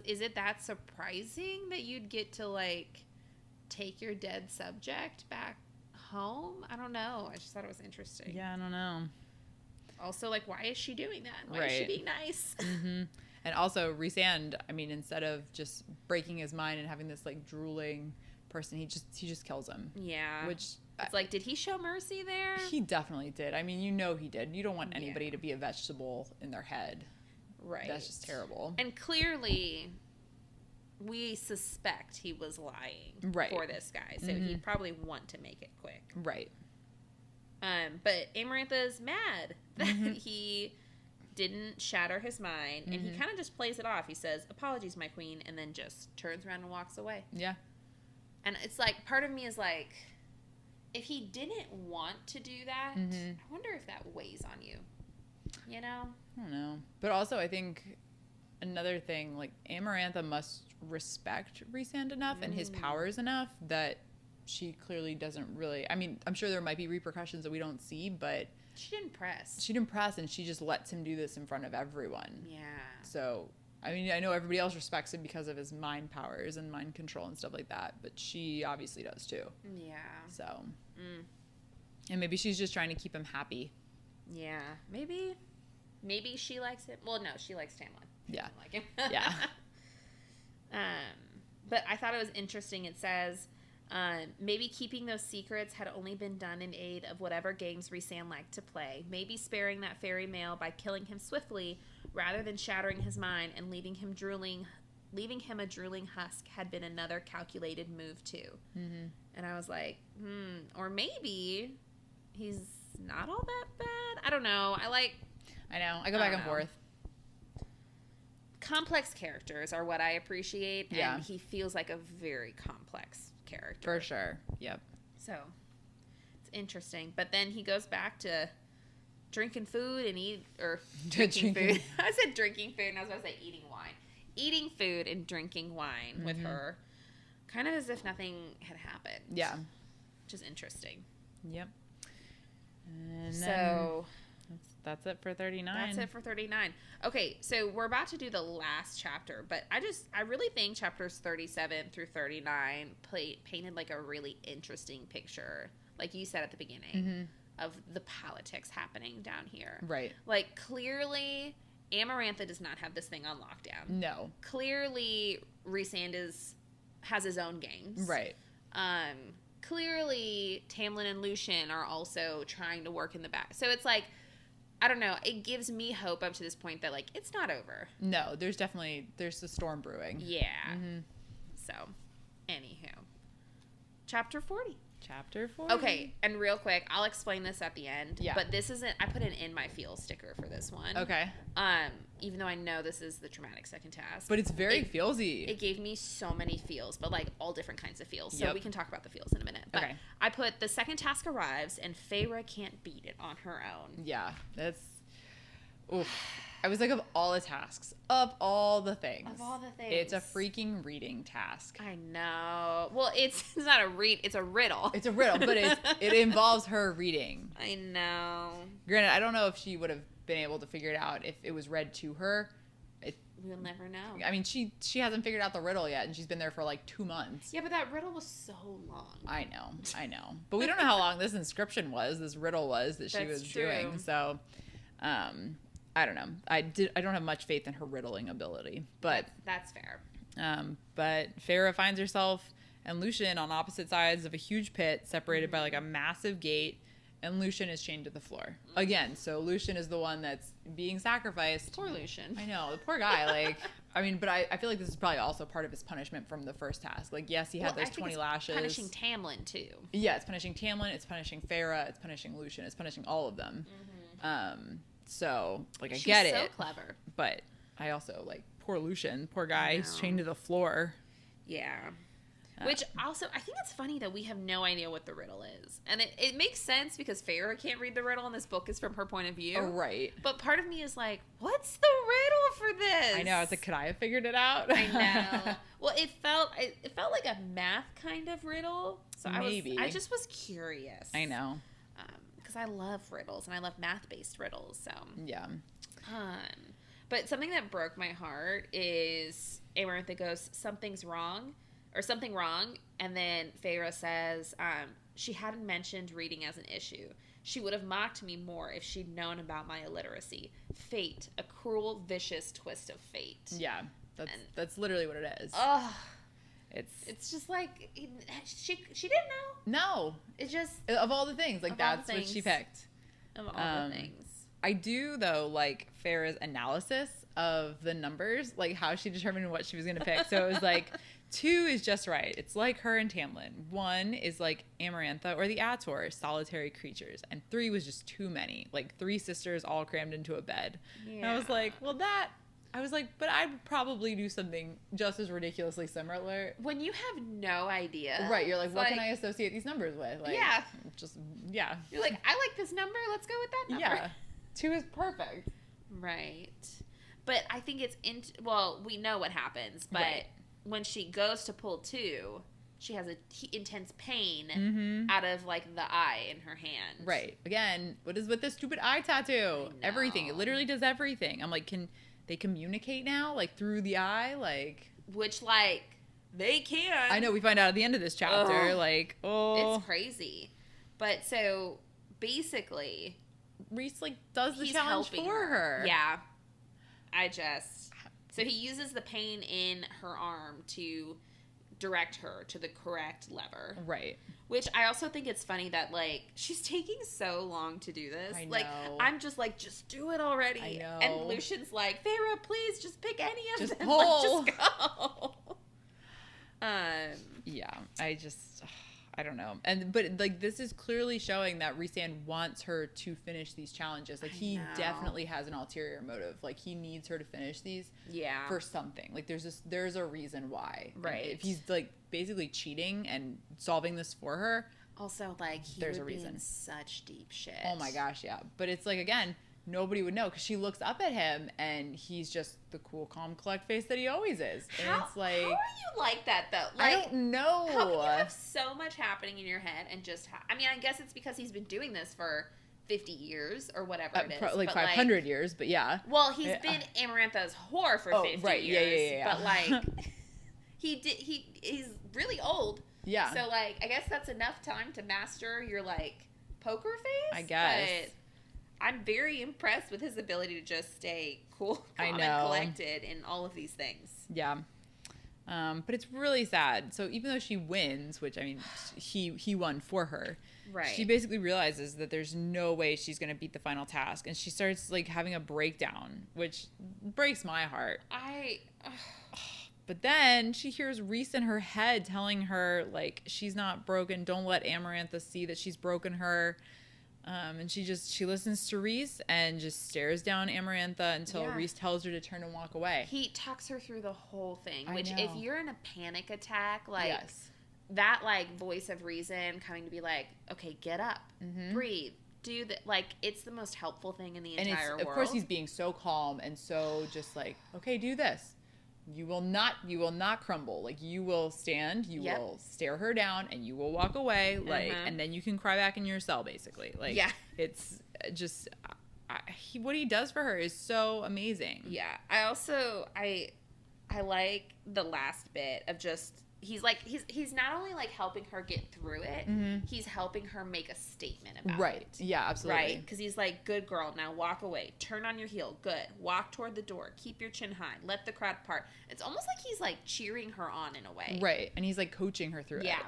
is it that surprising that you'd get to, like, take your dead subject back home? I don't know. I just thought it was interesting. Yeah, I don't know. Also, like, why is she doing that? Why is she being nice? And also, Rhysand, I mean, instead of just breaking his mind and having this, like, drooling person, he just kills him. Yeah. Which, it's like, did he show mercy there? He definitely did. I mean, he did. You don't want anybody to be a vegetable in their head. Right. That's just terrible. And clearly, we suspect he was lying for this guy. So he'd probably want to make it quick. Right. But Amarantha's mad that he didn't shatter his mind, and he kind of just plays it off. He says, "Apologies, my queen," and then just turns around and walks away. Yeah. And it's like, part of me is like, if he didn't want to do that, I wonder if that weighs on you. You know? I don't know. But also, I think another thing, like, Amarantha must respect Rhysand enough and his powers enough that she clearly doesn't really, I mean, I'm sure there might be repercussions that we don't see, but she didn't press. She didn't press, and she just lets him do this in front of everyone. Yeah. So, I mean, I know everybody else respects him because of his mind powers and mind control and stuff like that, but she obviously does too. Yeah. So, and maybe she's just trying to keep him happy. Yeah. Maybe she likes him. Well, no, she likes Tamlin. She doesn't like him. Yeah. But I thought it was interesting. It says, maybe keeping those secrets had only been done in aid of whatever games Rhysand liked to play. Maybe sparing that fairy male by killing him swiftly rather than shattering his mind and leaving him a drooling husk had been another calculated move too. And I was like, or maybe he's not all that bad. I don't know. I know. I go back and forth. Complex characters are what I appreciate, Yeah. and he feels like a very complex character. For sure. Yep. So, it's interesting. But then he goes back to drinking food and drinking food. I said drinking food, and I was about to say eating wine. Eating food and drinking wine with her, kind of as if nothing had happened. Yeah. Which is interesting. Yep. And so that's it for 39. That's it for 39. Okay, so we're about to do the last chapter, but I really think chapters 37 through 39 painted like a really interesting picture, like you said at the beginning, of the politics happening down here. Right. Like, clearly, Amarantha does not have this thing on lockdown. No. Clearly, Rhysand has his own games. Right. Clearly, Tamlin and Lucien are also trying to work in the back. So it's like, I don't know. It gives me hope up to this point that, like, it's not over. No, there's a storm brewing. Yeah. So, anywho. Chapter 40. Chapter 40. Okay, and real quick, I'll explain this at the end. Yeah. But this isn't, I put an in my feel sticker for this one. Okay. Even though I know this is the traumatic second task. But it's very feelsy. It gave me so many feels, but like all different kinds of feels. So Yep. we can talk about the feels in a minute. But Okay. I put the second task arrives and Feyre can't beat it on her own. Yeah, that's. Oof. I was like, of all the tasks, of all the things, it's a freaking reading task. I know. Well, it's not a read. It's a riddle. It's a riddle, but it involves her reading. I know. Granted, I don't know if she would have been able to figure it out if it was read to her. We'll never know. I mean, she hasn't figured out the riddle yet, and she's been there for like 2 months. Yeah, but that riddle was so long. I know. But we don't know how long this inscription was, this riddle was that she was doing. So, I don't know. I don't have much faith in her riddling ability, but that's fair. But Feyre finds herself and Lucien on opposite sides of a huge pit, separated by like a massive gate, and Lucien is chained to the floor again. So Lucien is the one that's being sacrificed. Poor Lucien. I know, the poor guy. Like, I mean, but I feel like this is probably also part of his punishment from the first task. Like, yes, he had those 20 lashes. Punishing Tamlin too. Yeah, it's punishing Tamlin. It's punishing Feyre. It's punishing Lucien. It's punishing all of them. So, like, I get it. She's so clever. But I also, like, poor Lucien. Poor guy. He's chained to the floor. Yeah. Which also, I think it's funny that we have no idea what the riddle is. And it makes sense because Feyre can't read the riddle and this book is from her point of view. Oh, right. But part of me is like, what's the riddle for this? I know. I was like, could I have figured it out? I know. Well, it felt like a math kind of riddle. So maybe. I just was curious. I know. Because I love riddles and I love math-based riddles. So yeah. But something that broke my heart is Amarantha goes, something wrong, and then Feyre says she hadn't mentioned reading as an issue. She would have mocked me more if she'd known about my illiteracy. Fate, a cruel, vicious twist of fate. Yeah, that's literally what it is. Ugh. It's just like she didn't know. No, it just of all the things, like that's what she picked. Of all the things, I do though like Feyre's analysis of the numbers, like how she determined what she was gonna pick. So it was like 2 is just right. It's like her and Tamlin. 1 is like Amarantha or the Ator, solitary creatures, and 3 was just too many, like 3 sisters all crammed into a bed. Yeah. And I was like, well, but I'd probably do something just as ridiculously similar. When you have no idea. Right, you're like, what can I associate these numbers with? Like, yeah. You're like, I like this number, let's go with that number. Yeah. 2 is perfect. Right. But I think we know what happens, but when she goes to pull 2, she has intense pain out of, like, the eye in her hand. Right. Again, what is with this stupid eye tattoo? Everything. It literally does everything. I'm like, can they communicate now, like, through the eye? Like, which, like, they can. I know, we find out at the end of this chapter. Ugh. Like, it's crazy. But so basically, Rhys, like, does the challenge for her. Yeah. So he uses the pain in her arm to direct her to the correct lever. Right. Which I also think it's funny that, like, she's taking so long to do this. I know. Like, I'm just like, just do it already. I know. And Lucian's like, Feyre, please just pick any of them. Pull. Like, just go. Yeah. I don't know. But like, this is clearly showing that Rhysand wants her to finish these challenges. Like, he definitely has an ulterior motive. Like, he needs her to finish these for something. Like, there's a reason why. Right. And if he's like basically cheating and solving this for her, Also, like, there's would a reason. be in such deep shit. Oh my gosh, yeah. But it's like, again, nobody would know because she looks up at him and he's just the cool, calm, collect face that he always is. And it's like, how are you like that though? Like, I don't know. How can you have so much happening in your head and just? I mean, I guess it's because he's been doing this for 50 years or whatever it is, like 500 years, but yeah. Well, he's been Amarantha's whore for 50 right. years. Yeah. But like, he's really old. Yeah. So like, I guess that's enough time to master your like poker face. I guess. But I'm very impressed with his ability to just stay cool, calm, and collected in all of these things. Yeah. But it's really sad. So even though she wins, which I mean, he won for her. Right. She basically realizes that there's no way she's going to beat the final task. And she starts like having a breakdown, which breaks my heart. But then she hears Reese in her head telling her like, she's not broken. Don't let Amarantha see that she's broken her. And she listens to Reese and just stares down Amarantha until Reese tells her to turn and walk away. He talks her through the whole thing, I which know. if you're in a panic attack, like that, like voice of reason coming to be like, okay, get up, breathe, do that. Like, it's the most helpful thing in the entire world. Of course, he's being so calm and so just like, okay, do this. You will not crumble. Like, you will stand, you will stare her down, and you will walk away. Like, and then you can cry back in your cell, basically. Like, it's just what he does for her is so amazing. Yeah. I also I like the last bit of just he's not only like helping her get through it, he's helping her make a statement about it. Yeah, absolutely. Right? Because he's like, good girl, now walk away. Turn on your heel. Good. Walk toward the door. Keep your chin high. Let the crowd part. It's almost like he's like cheering her on in a way. Right. And he's like coaching her through it. Yeah.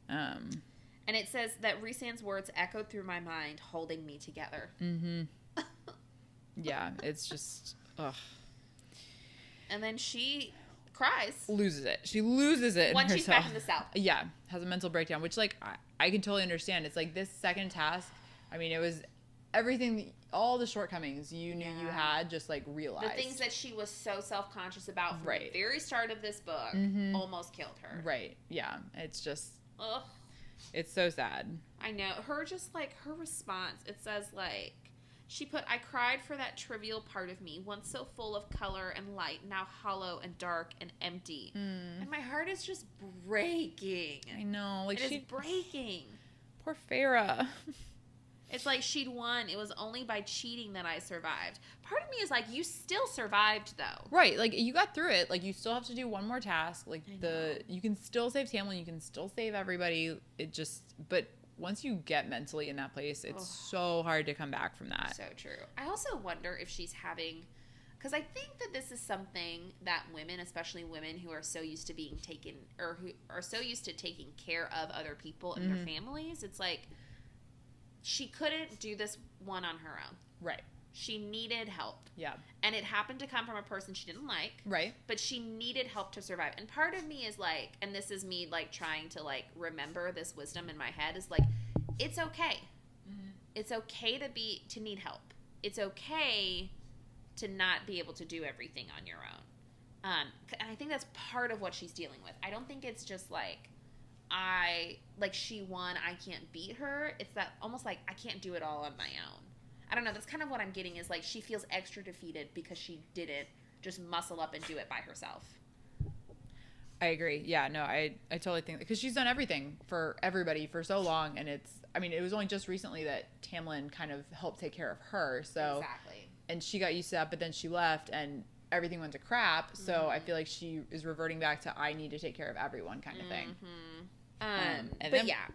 And it says that Rhysand's words echoed through my mind, holding me together. Yeah, it's just, ugh. And then she cries. Loses it. She loses it once she's back in the cell. Yeah, has a mental breakdown, which like I can totally understand. It's like this second task. I mean, it was everything, all the shortcomings you knew you had, just like realized. The things that she was so self-conscious about from the very start of this book almost killed her. Right. Yeah. It's just, ugh. It's so sad. I know. Her just like her response. It says like. She put, I cried for that trivial part of me, once so full of color and light, now hollow and dark and empty. And my heart is just breaking. I know. Like, it is breaking. Poor Farah. It's like she'd won. It was only by cheating that I survived. Part of me is like, you still survived, though. Right. Like, you got through it. Like, you still have to do one more task. Like, you can still save Tamlin. You can still save everybody. It just, but once you get mentally in that place, it's so hard to come back from that. So true. I also wonder if she's having, because I think that this is something that women, especially women who are so used to being taken, or who are so used to taking care of other people in their families, it's like she couldn't do this one on her own. Right. She needed help. Yeah. And it happened to come from a person she didn't like. Right. But she needed help to survive. And part of me is like, and this is me like trying to like remember this wisdom in my head, is like, it's okay. It's okay to need help. It's okay to not be able to do everything on your own. And I think that's part of what she's dealing with. I don't think it's just like, she won, I can't beat her. It's that almost like I can't do it all on my own. I don't know. That's kind of what I'm getting, is like she feels extra defeated because she didn't just muscle up and do it by herself. I agree. Yeah, no, I totally think, because she's done everything for everybody for so long, and it was only just recently that Tamlin kind of helped take care of her. So exactly. And she got used to that, but then she left and everything went to crap. So I feel like she is reverting back to I need to take care of everyone kind of thing.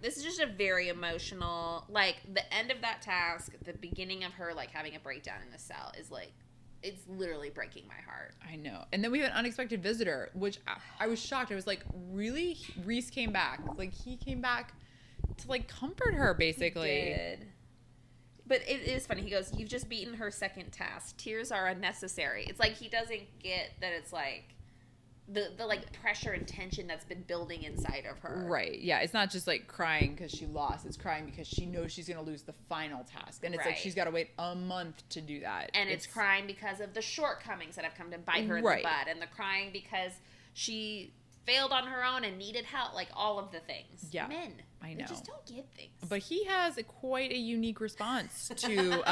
This is just a very emotional, like the end of that task, the beginning of her like having a breakdown in the cell is like, it's literally breaking my heart. I know. And then we have an unexpected visitor, which I was shocked. I was like, really? Reese came back. Like, he came back to like comfort her, basically. He did. But it is funny. He goes, you've just beaten her second task. Tears are unnecessary. It's like he doesn't get that it's like the like pressure and tension that's been building inside of her. Right. Yeah. It's not just like crying because she lost. It's crying because she knows she's going to lose the final task. And it's like she's got to wait a month to do that. And it's crying because of the shortcomings that have come to bite her in the butt. And the crying because she failed on her own and needed help, like all of the things. Yeah, men, I know, they just don't get things. But he has quite a unique response to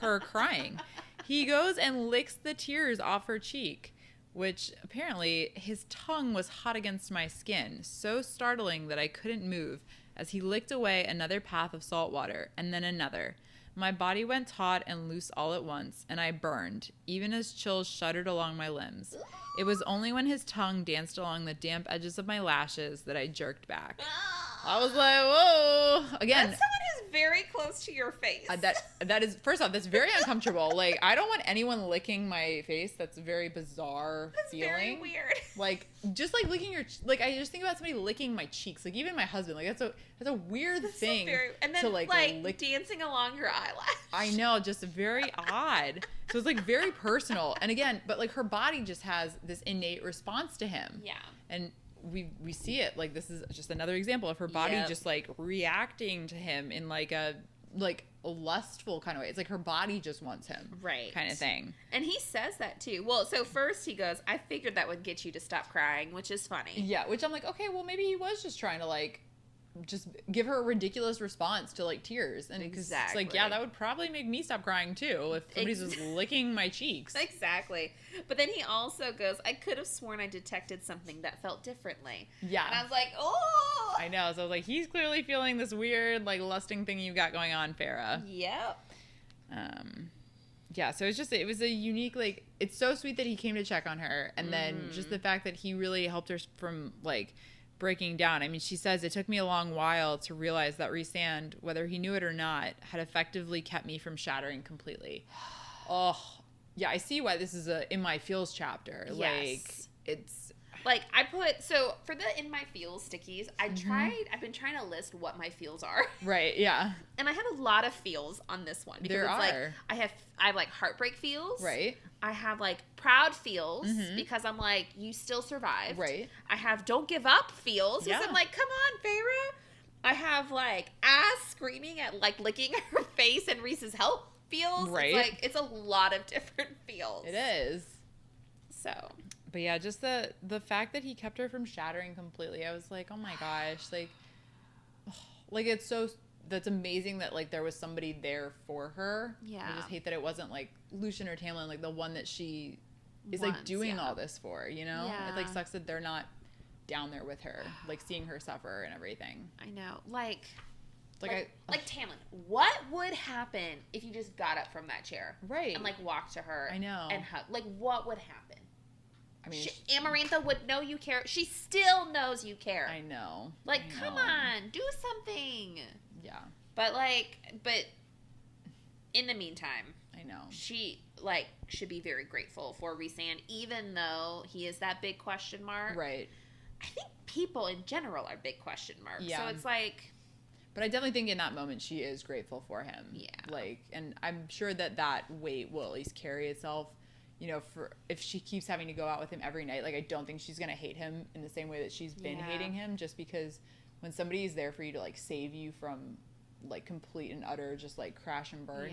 her crying. He goes and licks the tears off her cheek, which apparently his tongue was hot against my skin, so startling that I couldn't move as he licked away another path of salt water and then another. My body went taut and loose all at once, and I burned, even as chills shuddered along my limbs. It was only when his tongue danced along the damp edges of my lashes that I jerked back. I was like, whoa. Again, that's someone who's very close to your face. That is, first off, that's very uncomfortable. Like, I don't want anyone licking my face. That's a very bizarre feeling. Very weird. Like, just like licking your, like, I just think about somebody licking my cheeks. Like, even my husband. Like, that's a weird thing. And then, to like lick, dancing along your eyelash. I know, just very odd. So it's like very personal. And again, but like her body just has this innate response to him. Yeah. And we see it, like, this is just another example of her body just like reacting to him in like a lustful kind of way. It's like her body just wants him, right, kind of thing. And he says that too. Well, so first he goes, I figured that would get you to stop crying, which is funny. Yeah, which I'm like, okay, well, maybe he was just trying to like just give her a ridiculous response to like tears, and it's like, yeah, that would probably make me stop crying too if somebody's just licking my cheeks. Exactly. But then he also goes, I could have sworn I detected something that felt differently. Yeah. And I was like, oh, I know. So I was like, he's clearly feeling this weird like lusting thing you got going on, Farrah. Yep. Yeah, so it was a unique, like, it's so sweet that he came to check on her, and then just the fact that he really helped her from like breaking down. I mean, she says, it took me a long while to realize that Rhysand, whether he knew it or not, had effectively kept me from shattering completely. Oh, yeah, I see why this is a In My Feels chapter. Yes. Like, it's... Like, I put... So, for the In My Feels stickies, I've been trying to list what my feels are. Right, yeah. And I have a lot of feels on this one. Because it's like, I have, like, heartbreak feels. Right. I have, like, proud feels because I'm like, you still survived. Right. I have don't give up feels because I'm like, come on, Farrah. I have, like, ass screaming at, like, licking her face and Rhys's help feels. Right. It's like, it's a lot of different feels. It is. So. But yeah, just the fact that he kept her from shattering completely, I was like, oh my gosh, like it's so, that's amazing that like there was somebody there for her. Yeah. I just hate that it wasn't like Lucien or Tamlin, like the one that she is like doing all this for, you know? Yeah. It like sucks that they're not down there with her, like seeing her suffer and everything. I know. Like Tamlin, what would happen if you just got up from that chair? Right. And like walked to her. I know. And hugged? Like what would happen? I mean, Amarantha would know you care. She still knows you care. I know. Like, come on, do something. Yeah. But in the meantime, I know she should be very grateful for Rhysand, even though he is that big question mark. Right. I think people in general are big question marks. Yeah. So it's like. But I definitely think in that moment she is grateful for him. Yeah. Like, and I'm sure that weight will at least carry itself. You know, for if she keeps having to go out with him every night, like I don't think she's gonna hate him in the same way that she's been hating him. Just because when somebody is there for you to like save you from like complete and utter just like crash and burn,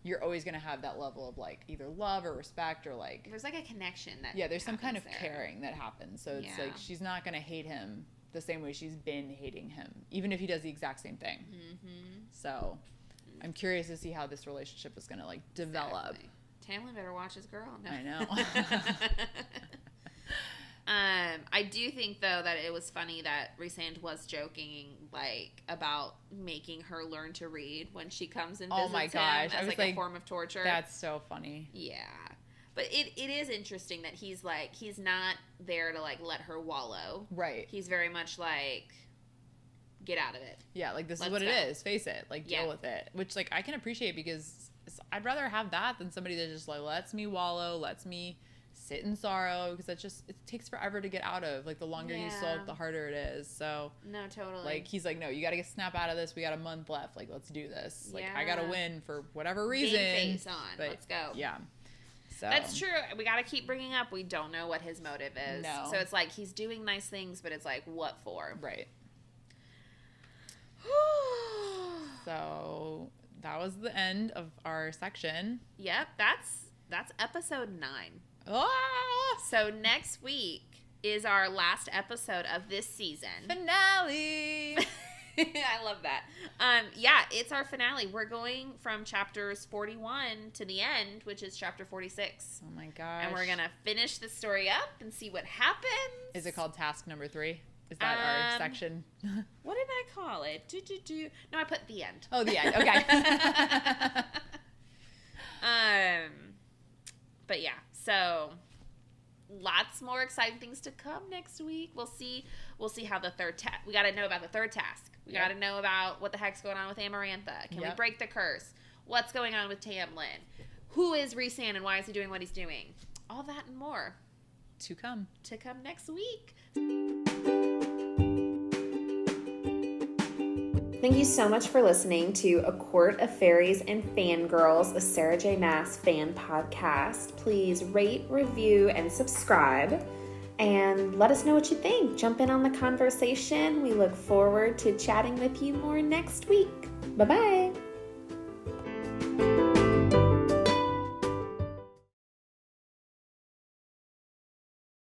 you're always gonna have that level of like either love or respect or like there's like a connection that there's some kind of caring that happens. So it's like she's not gonna hate him the same way she's been hating him, even if he does the exact same thing. So I'm curious to see how this relationship is gonna like develop. Exactly. Tamlin better watch his girl. No. I know. I do think though that it was funny that Rhysand was joking like about making her learn to read when she comes and visits him. Oh my gosh, as like a form of torture. That's so funny. Yeah, but it is interesting that he's not there to like let her wallow. Right. He's very much like, get out of it. Yeah, like this is what it is. Face it. Like deal with it. Which like I can appreciate because I'd rather have that than somebody that just like lets me wallow, lets me sit in sorrow, because it takes forever to get out of. Like the longer you sulk, the harder it is. So no, totally. Like he's like, no, you got to snap out of this. We got a month left. Like let's do this. Like I got to win for whatever reason. Game face on. But let's go. Yeah. So that's true. We got to keep bringing up. We don't know what his motive is. No. So it's like he's doing nice things, but it's like what for? Right. So that was the end of our section. Yep, that's episode 9. Ah! So next week is our last episode of this season. Finale! I love that. Yeah, it's our finale. We're going from chapters 41 to the end, which is chapter 46. Oh my gosh. And we're going to finish the story up and see what happens. Is it called task number 3? Is that our section? What did I call it? No, I put the end. Oh, the end. Okay. But yeah, so lots more exciting things to come next week. We'll see how the third task. We got to know about the third task. We got to know about what the heck's going on with Amarantha. Can we break the curse? What's going on with Tamlin? Who is Rhysand and why is he doing what he's doing? All that and more to come next week. Thank you so much for listening to A Court of Fairies and Fangirls, a Sarah J. Maas fan podcast. Please rate, review, and subscribe. And let us know what you think. Jump in on the conversation. We look forward to chatting with you more next week. Bye-bye.